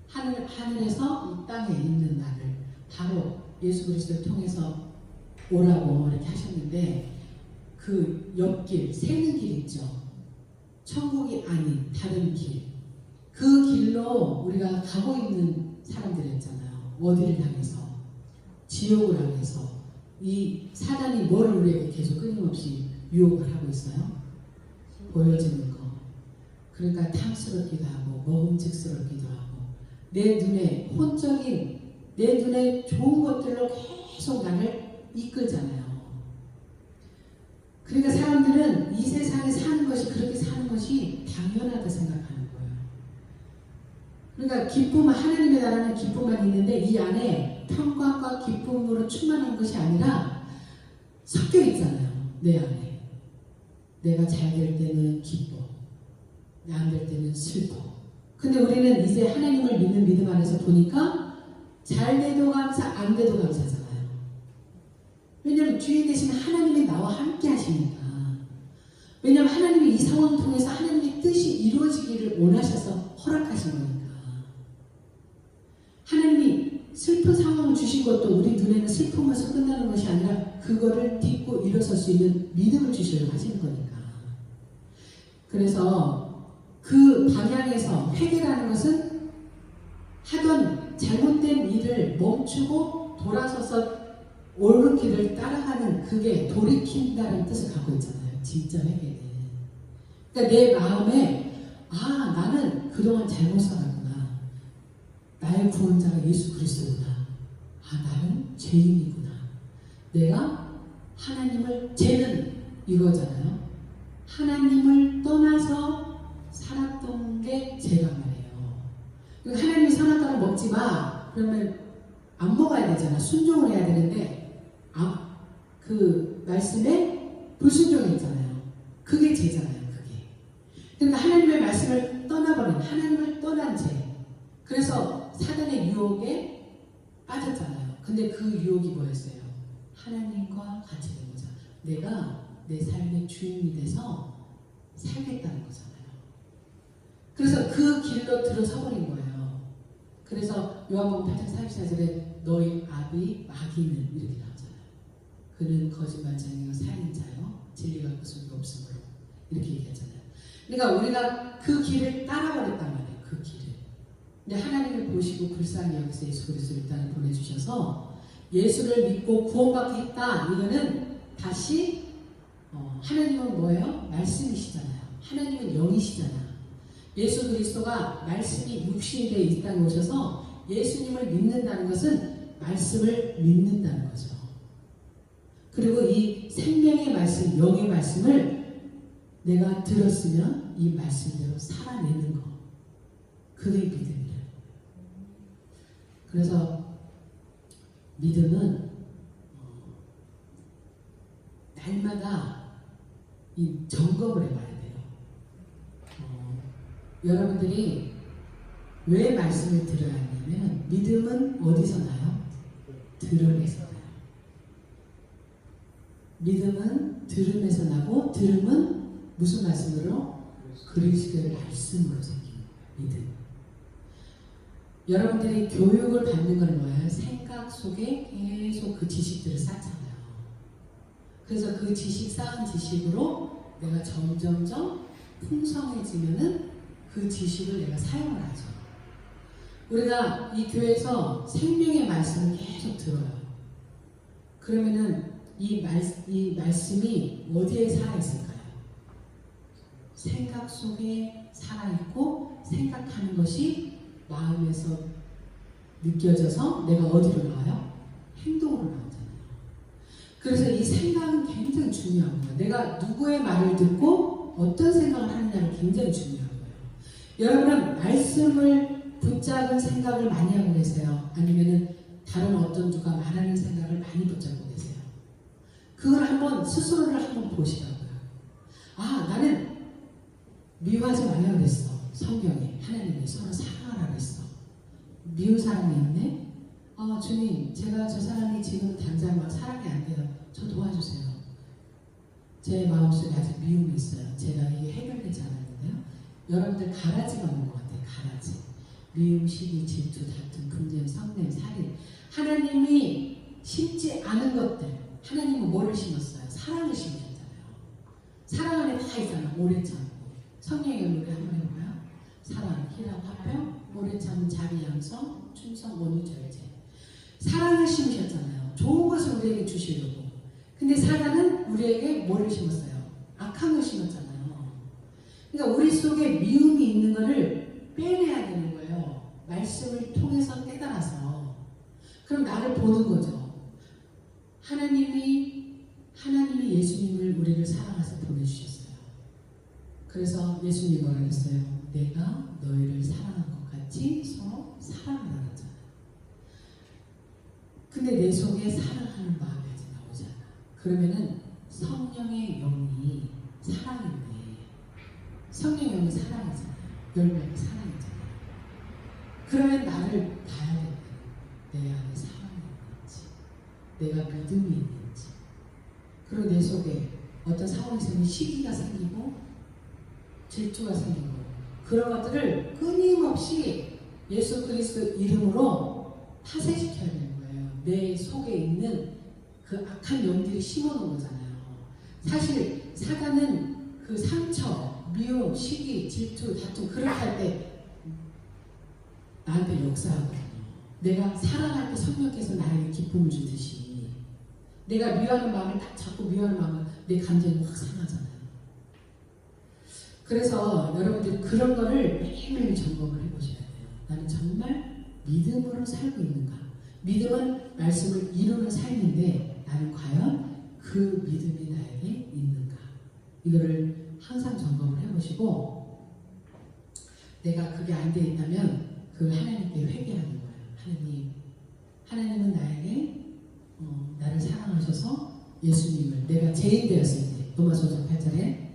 B: 하늘에서 이 땅에 있는 나를 바로 예수 그리스도를 통해서 오라고 이렇게 하셨는데 그 옆길, 새는 길 있죠. 천국이 아닌 다른 길. 그 길로 우리가 가고 있는 사람들이었잖아요. 어디를 향해서? 지옥을 향해서. 이 사단이 뭐를 우리에게 계속 끊임없이 유혹을 하고 있어요? 보여지는 거. 그러니까 탐스럽기도 하고 먹음직스럽기도 하고 내 눈에 혼적인 내 눈에 좋은 것들로 계속 나를 이끌잖아요. 그러니까 사람들은 이 세상에 사는 것이 그렇게 사는 것이 당연하다 생각하는 거예요. 그러니까 기쁨은 하나님의 나라는 기쁨만 있는데 이 안에 평강과 기쁨으로 충만한 것이 아니라 섞여 있잖아요. 내 안에. 내가 잘 될 때는 기뻐. 안 될 때는 슬퍼. 근데 우리는 이제 하나님을 믿는 믿음 안에서 보니까 잘 돼도 감사, 안 돼도 감사잖아요. 왜냐하면 주인 되신 하나님이 나와 함께 하시니까. 왜냐하면 하나님이 이 상황을 통해서 하나님의 뜻이 이루어지기를 원하셔서 허락하신 거니까. 하나님이 슬픈 상황을 주신 것도 우리 눈에는 슬픔에서 끝나는 것이 아니라 그거를 딛고 일어설 수 있는 믿음을 주시려고 하시는 거니까. 그래서 그 방향에서 회개라는 것은 하던 잘못된 일을 멈추고 돌아서서 옳은 길을 따라가는, 그게 돌이킨다는 뜻을 갖고 있잖아요. 진짜 회개는. 그러니까 내 마음에 나는 그동안 잘못 살았구나. 나의 구원자가 예수 그리스도구나. 나는 죄인이구나. 내가 하나님을, 죄는 이거잖아요. 하나님을 떠나서 살았던 게 죄란 말이에요. 그러니까 하나님이 선악과를 먹지 마. 그러면 안 먹어야 되잖아. 순종을 해야 되는데 그 말씀에 불순종했잖아요. 그게 죄잖아요. 그게. 그러니까 하나님의 말씀을 떠나버린, 하나님을 떠난 죄. 그래서 사단의 유혹에 빠졌잖아요. 근데 그 유혹이 뭐였어요? 하나님과 같이 된 거죠. 내가 내 삶의 주인이 돼서 살겠다는 거잖아요. 그래서 그 길로 들어서버린 거예요. 그래서 요한복음 8장 44절에 너희 아비 마귀는 이렇게 나오잖아요. 그는 거짓말쟁이요 살인자요 진리가 그 속에 없으므로 이렇게 얘기하잖아요. 그러니까 우리가 그 길을 따라버렸단 말이에요. 그 길을. 근데 하나님을 보시고 불쌍히 여기서 예수 그리스도를 일단 보내주셔서 예수를 믿고 구원받게 했다. 이거는 다시 하나님은 뭐예요? 말씀이시잖아요. 하나님은 영이시잖아요. 예수 그리스도가 말씀이 육신이 되어 이 땅에 오셔서 예수님을 믿는다는 것은 말씀을 믿는다는 거죠. 그리고 이 생명의 말씀, 영의 말씀을 내가 들었으면 이 말씀대로 살아내는 거. 그게 믿음이에요. 그래서 믿음은 날마다 이 점검을 해봐야 돼요. 여러분들이 왜 말씀을 들어야 하냐면 믿음은 어디서 나요? 들음에서 나요. 믿음은 들음에서 나고 들음은 무슨 말씀으로? 그리스도의 말씀으로 생긴 믿음. 여러분들이 교육을 받는 건 뭐예요? 생각 속에 계속 그 지식들을 쌓잖아요. 그래서 그 지식 쌓은 지식으로 내가 점점점 풍성해지면은 그 지식을 내가 사용을 하죠. 우리가 이 교회에서 생명의 말씀을 계속 들어요. 그러면은 이 말씀이 어디에 살아있을까요? 생각 속에 살아있고 생각하는 것이 마음에서 느껴져서 내가 어디로 나와요? 행동으로 나오잖아요. 그래서 이 생각은 굉장히 중요한 거예요. 내가 누구의 말을 듣고 어떤 생각을 하느냐가 굉장히 중요한 거예요. 여러분은 말씀을 붙잡은 생각을 많이 하고 계세요? 아니면 다른 어떤 누가 말하는 생각을 많이 붙잡고 계세요? 그걸 한번 스스로를 한번 보시라고요. 나는 미워하지 말라 그랬어. 성경에 하나님이 서로 사랑하라 그랬어. 미운 사람이 있네? 주님, 제가 저 사람이 지금 당장 막 사랑이 안 돼요. 저 도와주세요. 제 마음속에 아직 미움이 있어요. 제가 이게 해결되지 않았는데요. 여러분들 가라지가 오는 것 같아요. 가라지. 미움, 시기, 질투, 다툼, 분쟁, 성냄, 살인. 하나님이 심지 않은 것들. 하나님은 뭐를 심었어요? 사랑을 심으셨잖아요. 사랑 안에 다 있잖아요. 오래 참고. 성령의 노래 한번 해볼까요? 사랑, 희락, 화평, 오래 참은 자비, 양성, 충성, 원유, 절제. 사랑을 심으셨잖아요. 좋은 것을 우리에게 주시려고. 근데 사단은 우리에게 뭐를 심었어요? 악한 걸 심었잖아요. 그러니까 우리 속에 미움이 있는 것을 빼내야 되는 거예요. 말씀을 통해서 깨달아서. 그럼 나를 보는 거죠. 하나님이 예수님을 우리를 사랑해서 보내주셨어요. 그래서 예수님이 뭐라 그랬어요? 내가 너희를 사랑한 것 같이 서로 사랑하라 그랬잖아요. 근데 내 속에 사랑하는 마음이 아직 나오지 않아. 그러면은 성령의 영이 사랑인데, 성령의 영이 사랑이잖아요. 열매가 사랑이잖아요. 그러면 나를 봐야 된다. 내 안에 사랑이 있는지, 내가 믿음이 있는지. 그리고 내 속에 어떤 상황이 생기면 시기가 생기고 질투가 생기고 그런 것들을 끊임없이 예수 그리스도 이름으로 파쇄시켜야 되는 거예요. 내 속에 있는 그 악한 영들이 심어놓은 거잖아요. 사실 사단은 그 상처, 미움, 시기, 질투, 다툼 그렇게 할 때 나한테 역사하거든요. 내가 사랑할 때 성령께서 나에게 기쁨을 주듯이 내가 미워하는 마음을 딱 잡고 미워하는 마음을 내 감정이 확 상하잖아요. 그래서 여러분들 그런 거를 매일매일 점검을 해보셔야 돼요. 나는 정말 믿음으로 살고 있는가? 믿음은 말씀을 이루는 삶인데 나는 과연 그 믿음이 나에게 있는가? 이거를 항상 점검을 해보시고 내가 그게 안 돼 있다면 그 하나님께 회개하는 거예요. 하나님은 나에게 나를 사랑하셔서 예수님을 내가 죄인 되었을 때 로마서 8절에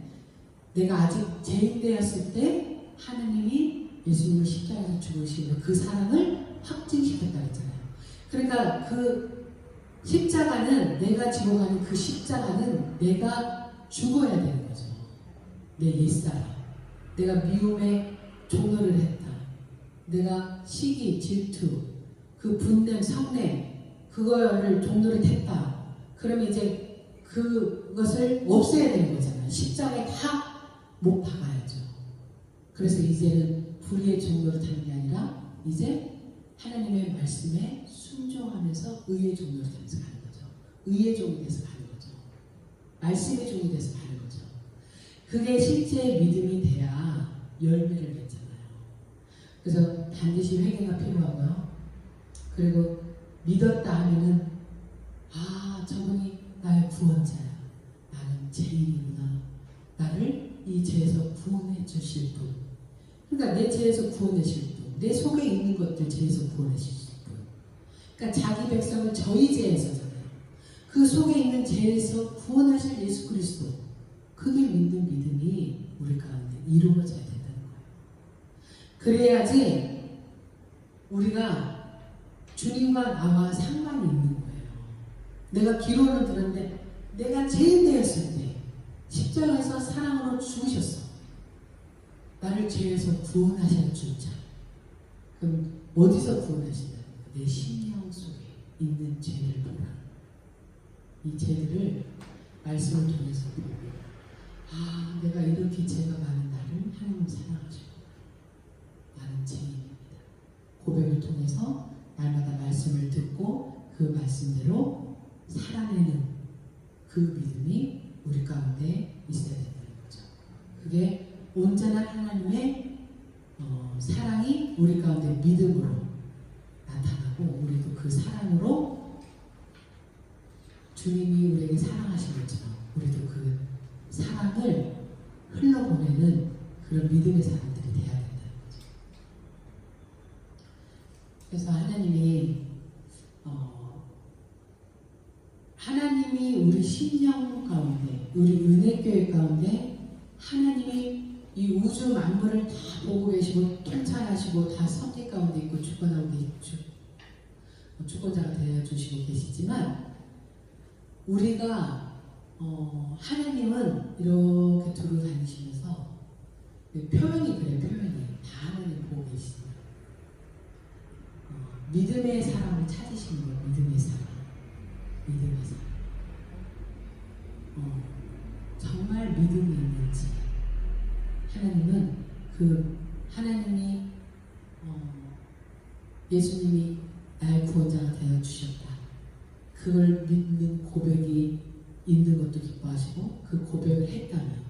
B: 내가 아직 죄인 되었을 때 하나님이 예수님을 십자가에서 죽으시고 그 사랑을 확증시켰다 했잖아요. 그러니까 그 십자가는 내가 지고 가는 그 십자가는 내가 죽어야 되는 거죠. 내 옛사람, 내가 미움에 종노를 했다. 내가 시기, 질투, 그 분냄, 성냄 그거를 종노를 했다. 그러면 이제 그것을 없애야 되는 거잖아요. 십자가에 다 못 박아야죠. 그래서 이제는 불의의 종로를 타는 게 아니라 이제 하나님의 말씀에 순종하면서 의의 종로를 타면서 가는 거죠. 의의 종이 돼서 가는 거죠. 말씀의 종이 돼서 가는 거죠. 그게 실제 믿음이 돼야 열매를 맺잖아요. 그래서 반드시 회개가 필요하고요. 그리고 믿었다 하면은 저분이 나의 구원자야. 나는 죄인이구나. 나를 이 죄에서 구원해 주실 분. 그러니까 내 죄에서 구원해 주실 분. 내 속에 있는 것들 죄에서 구원해 주실 분. 그러니까 자기 백성을 저희 죄에서잖아요. 그 속에 있는 죄에서 구원하실 예수 그리스도. 그게 믿는 믿음이 우리 가운데 이루어져야 된다는 거예요. 그래야지 우리가 주님과 나와 상관이 있는 거예요. 내가 기록을 들었는데 내가 죄인 되었을 때 십자가에서 사랑으로 죽으셨어. 나를 죄에서 구원하실 줄자. 그럼 어디서 구원하시냐? 내 심령 속에 있는 죄를 보라. 이 죄들을 말씀을 통해서 보고 내가 이렇게 죄가 많은 나를 하나님 사랑하시고 나는 죄인입니다. 고백을 통해서 날마다 말씀을 듣고 그 말씀대로 살아내는 그 믿음이 우리 가운데 있어야 된다는 거죠. 그게 온전한 하나님의 사랑이 우리 가운데 믿음으로 나타나고 우리도 그 사랑으로 주님이 우리에게 사랑하신 것처럼 우리도 그 사랑을 흘러보내는 그런 믿음의 사람들이 돼야 된다는 거죠. 그래서 하나님이 우리 심령 가운데, 우리 은혜교회 가운데 하나님이 이 우주 만물을 다 보고 계시고 통찰하시고 다 섭리 가운데 있고 주권자가 되어 주시고 계시지만 우리가 하나님은 이렇게 두루 다니시면서 표현이 그래 표현이 다 하나님 보고 계시다. 믿음의 사람을 찾으시는 거예요. 믿음의 사람. 정말 믿음이 있는지 하나님은 하나님이 예수님이 나의 구원자가 되어 주셨다. 그걸 믿는 고백이 있는 것도 기뻐하시고 그 고백을 했다면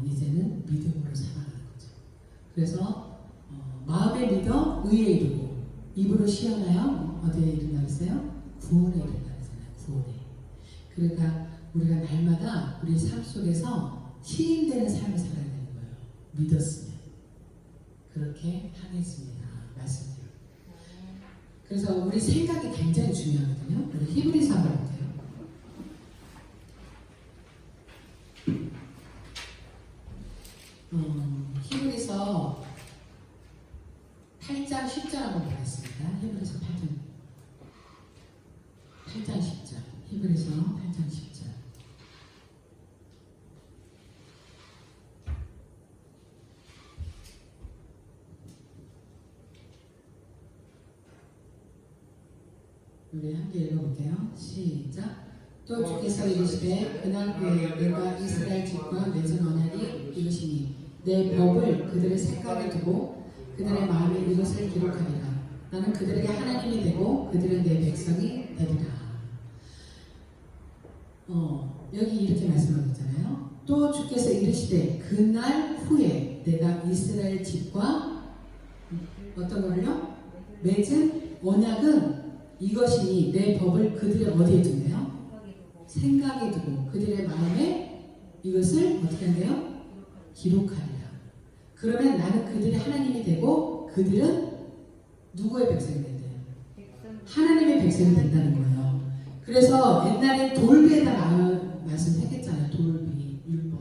B: 이제는 믿음으로 살아가는 거죠. 그래서 마음에 믿어 의에 이르고 입으로 시험하여 어디에 이른다 그랬어요? 구원에 이른다 그랬잖아요. 구원에. 그러니까 우리가 날마다 우리 삶 속에서 시인되는 삶을 살아야 되는 거예요. 믿었으면. 그렇게 하겠습니다. 말씀드려요. 그래서 우리 생각이 굉장히 중요하거든요. 우리 히브리서 한번 볼게요. 히브리서 8장 10절 한번 보겠습니다. 히브리서 8장 10절. 히브리서 8장 10절. 우리 함께 읽어볼게요. 시작. 또 주께서 이르시되 그날 후에 내가 이스라엘 집과 맺은 언약이 이것이니 내 법을 그들의 생각에 두고 그들의 마음에 이것을 기록하리라. 나는 그들에게 하나님이 되고 그들은 내 백성이 되리라. 여기 이렇게 말씀하고 있잖아요. 또 주께서 이르시되 그날 후에 내가 이스라엘 집과 어떤 거를요? 맺은 언약은 이것이니 내 법을 그들의 어디에 두네요? 생각에 두고 그들의 마음에 이것을 어떻게 한대요? 기록하리라. 그러면 나는 그들의 하나님이 되고 그들은 누구의 백성이 된대요? 하나님의 백성이 된다는 거예요. 그래서 옛날에 돌비에다 말씀했겠잖아요. 돌비, 율법,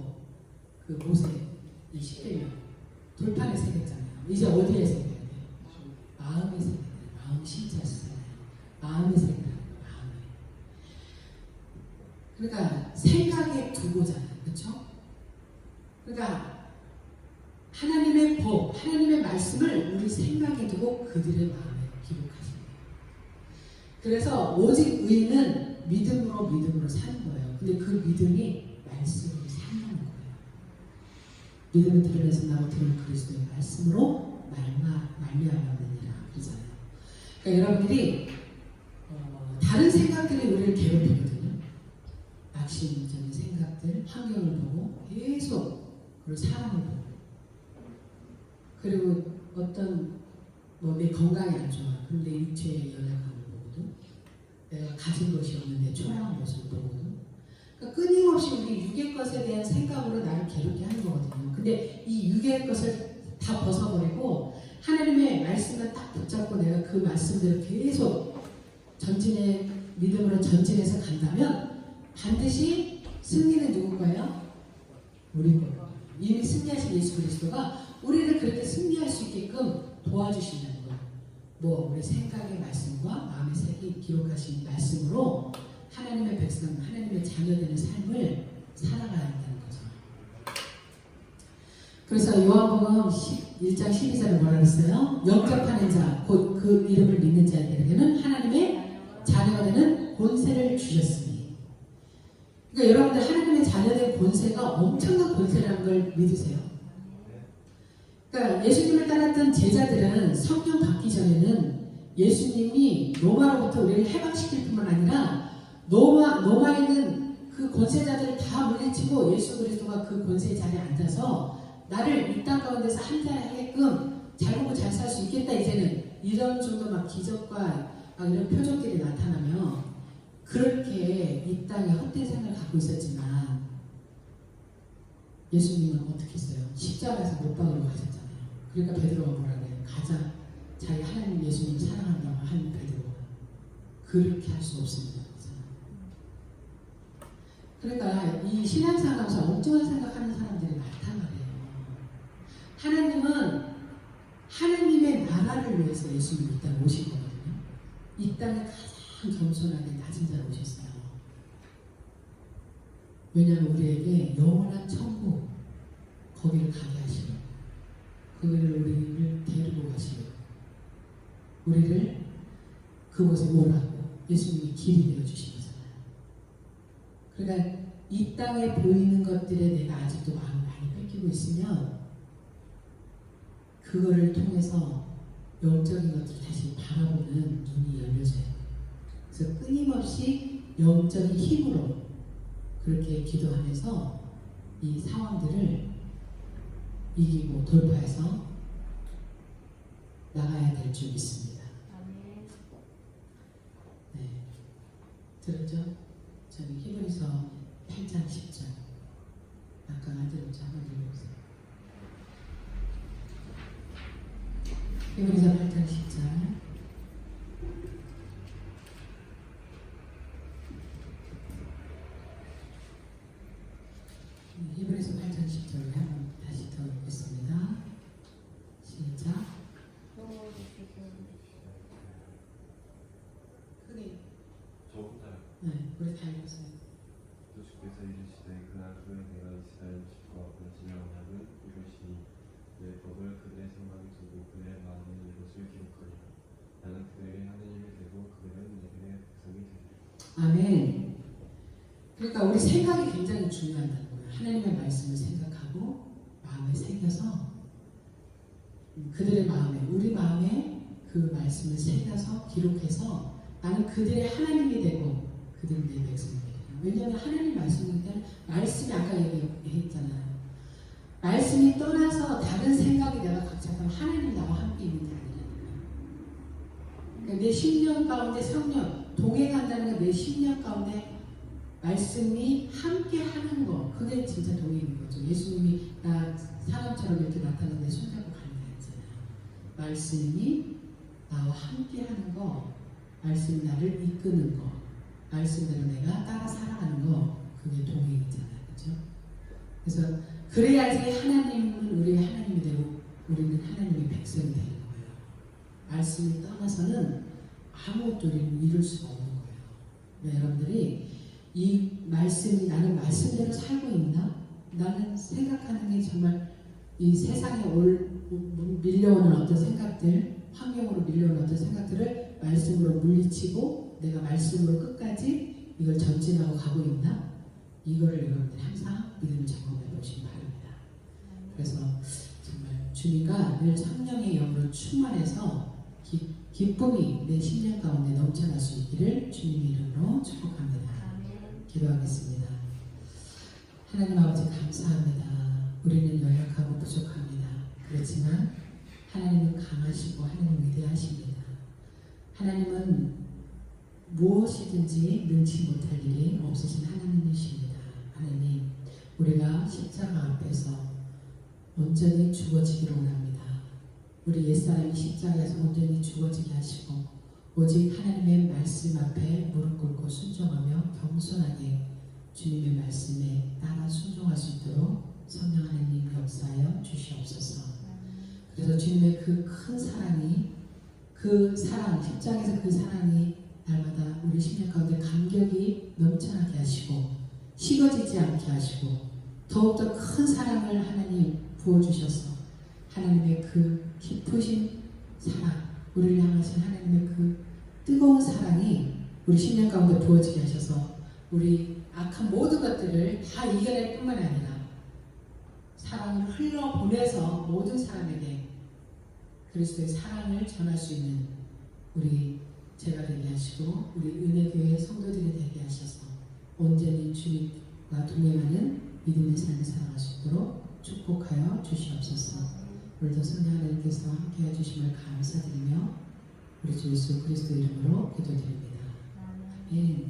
B: 그 모세, 이 십계명 돌판에 새겼잖아요. 이제 어디에 새겨야 돼요? 마음에 새겨야 돼요. 마음 심자에 새겨야 돼요. 마음에 새겨야 돼요. 마음에. 그러니까 생각에 두고잖아요. 그렇죠? 그러니까 하나님의 법, 하나님의 말씀을 우리 생각에 두고 그들의 마음에 기록하시는 거예요. 그래서 오직 의인은 믿음으로 사는 거예요. 근데 그 믿음이 말씀으로 산다는 거예요. 믿음을 들으면서 나로 들은 그리스도의 말씀으로 말미암았느니라 그러잖아요. 그러니까 여러분들이 다른 생각들이 우리를 괴롭히거든요. 낙심적인 생각들, 환경을 보고 계속 그리고 사람을 보고 그리고 어떤 내 건강이 안 좋아. 근데 육체의 연약함을 보거든. 내가 가진 것이 없는데 초라한 모습을 보거든. 그러니까 끊임없이 우리 육의 것에 대한 생각으로 나를 괴롭게 하는 거거든요. 근데 이 육의 것을 다 벗어버리고 하나님의 말씀을 딱 붙잡고 내가 그 말씀대로 계속 믿음으로 전진해서 간다면 반드시 승리는 누군가요? 우리 거예요. 이미 승리하신 예수 그리스도가 우리를 그렇게 승리할 수 있게끔 도와주신다는 거예요. 우리 생각의 말씀과 마음의 색이 기록하신 말씀으로 하나님의 백성, 하나님의 자녀되는 삶을 살아가야 한다는 거죠. 그래서 요한복음 1장 12절에 뭐라 그랬어요? 영접하는 자, 곧 그 이름을 믿는 자들에게는 하나님의 자녀가 되는 권세를 주셨으니. 그러니까 여러분들 하나님의 자녀된 권세가 엄청난 권세라는 걸 믿으세요. 그러니까 예수님을 따랐던 제자들은 성령 받기 전에는 예수님이 로마로부터 우리를 해방시킬 뿐만 아니라 로마에 있는 그 권세자들을 다 물리치고 예수 그리스도가 그 권세의 자리에 앉아서 나를 이 땅 가운데서 한자하게끔 잘 먹고 잘 살 수 있겠다. 이제는 이런 정도 막 기적과 이런 표적들이 나타나며 그렇게 이 땅에 헛된 생각을 갖고 있었지만 예수님은 어떻게 했어요? 십자가에서 못 박으러 가셨잖아요. 그러니까 베드로가 뭐라 그래요? 가자. 자기 하나님 예수님 사랑한다고 한 베드로가 그렇게 할 수 없습니다. 그러니까 이 신앙생활하면서 엉뚱한 생각하는 사람들이 많단 말이에요. 하나님은 하나님의 나라를 위해서 예수님이 이 땅에 오신 거거든요. 이 땅에 가장 겸손하게 낮은 자로 오셨어요. 왜냐하면 우리에게 영원한 천국 거기를 가게 하시고 우리를 데리고 가시고 우리를 그곳에 오라고 예수님이 길이 되어주신 거잖아요. 그러니까 이 땅에 보이는 것들에 내가 아직도 마음을 많이 뺏기고 있으면 그거를 통해서 영적인 것들을 다시 바라보는 눈이 열려져요. 그래서 끊임없이 영적인 힘으로 그렇게 기도하면서 이 상황들을 이기고 돌파해서 나가야 될 줄 믿습니다. 네, 들었죠? 저는 히브리서 8장 10절 아까 안 들었죠? 한번 읽어보세요. 히브리서 8장 10절 히브리서 8장 10절을 한번 다시 들어보겠습니다. 시작. 크게.
D: 저부터요.
B: 네, 우리 다 읽었어요.
D: 또 주께서 이르시되 그날 후에 내가 이스라엘 집과 맺은 언약은 이것이니 내 법을 그들의 생각에 두고 그들의 마음에 이것을 기록하리라. 나는 그들에게 하나님이 되고 그들은 내게 백성이 되리라.
B: 아멘. 그러니까 우리 생각이 굉장히 중요하다는 거예요. 하나님의 말씀을 생각하고 마음에 새겨서 그들의 마음에, 우리 마음에 그 말씀을 새겨서 기록해서 나는 그들의 하나님이 되고 그들은 내 백성이 되고. 왜냐하면 하나님 말씀이니까 말씀이 아까 얘기했잖아요. 말씀이 떠나서 다른 생각이 내가 각잡하면 하나님이 나와 함께 있는 게 아니라는 거예요. 그러니까 내 심령 가운데 성령 동행한다는 건 내 심령 가운데 말씀이 함께 하는 거, 그게 진짜 동행인 거죠. 예수님이 나 사람처럼 이렇게 나타나는데 손잡고 가는 게 아니잖아요. 말씀이 나와 함께 하는 거, 말씀이 나를 이끄는 거, 말씀대로 내가 따라 살아가는 거, 그게 동행이잖아요. 그렇죠? 그래서 그래야지 하나님은 우리의 하나님이 되고 우리는 하나님의 백성이 되는 거예요. 말씀이 떠나서는 아무것도 우리는 이룰 수가 없는 거예요. 그러니까 여러분들이 이 말씀이 나는 말씀대로 살고 있나? 나는 생각하는 게 정말 이 세상에 밀려오는 어떤 생각들, 환경으로 밀려오는 어떤 생각들을 말씀으로 물리치고 내가 말씀으로 끝까지 이걸 전진하고 가고 있나? 이거를 여러분들이 항상 믿음을 점검해 보시기 바랍니다. 그래서 정말 주님과 늘 성령의 영으로 충만해서 기쁨이 내 심령 가운데 넘쳐날 수 있기를 주님의 이름으로 축복합니다. 기도하겠습니다. 하나님 아버지 감사합니다. 우리는 연약하고 부족합니다. 그렇지만 하나님은 강하시고 하나님은 위대하십니다. 하나님은 무엇이든지 능치 못할 일이 없으신 하나님이십니다. 하나님, 우리가 십자가 앞에서 온전히 죽어지기를 원합니다. 우리 옛사람이 십자가에서 온전히 죽어지게 하시고 오직 하나님의 말씀 앞에 무릎 꿇고 순종하며 겸손하게 주님의 말씀에 따라 순종할 수 있도록 성령 하나님 역사하여 주시옵소서. 그래서 주님의 그 큰 사랑이, 그 사랑, 십자가에서 그 사랑이 날마다 우리 심령 가운데 감격이 넘쳐나게 하시고 식어지지 않게 하시고 더욱더 큰 사랑을 하나님 부어주셔서 하나님의 그 깊으신 사랑, 우리를 향하신 하나님의 그 뜨거운 사랑이 우리 심령 가운데 부어지게 하셔서 우리 악한 모든 것들을 다 이겨낼 뿐만 아니라 사랑을 흘러보내서 모든 사람에게 그리스도의 사랑을 전할 수 있는 우리 제가 되게 하시고 우리 은혜교회 성도들이 되게 하셔서 온전히 주님과 동행하는 믿음의 삶을 살아갈 수 있도록 축복하여 주시옵소서. 오늘도 성령 하나님께서 함께해 주심을 감사드리며 우리 주 예수 그리스도 이름으로 기도드립니다. 아멘.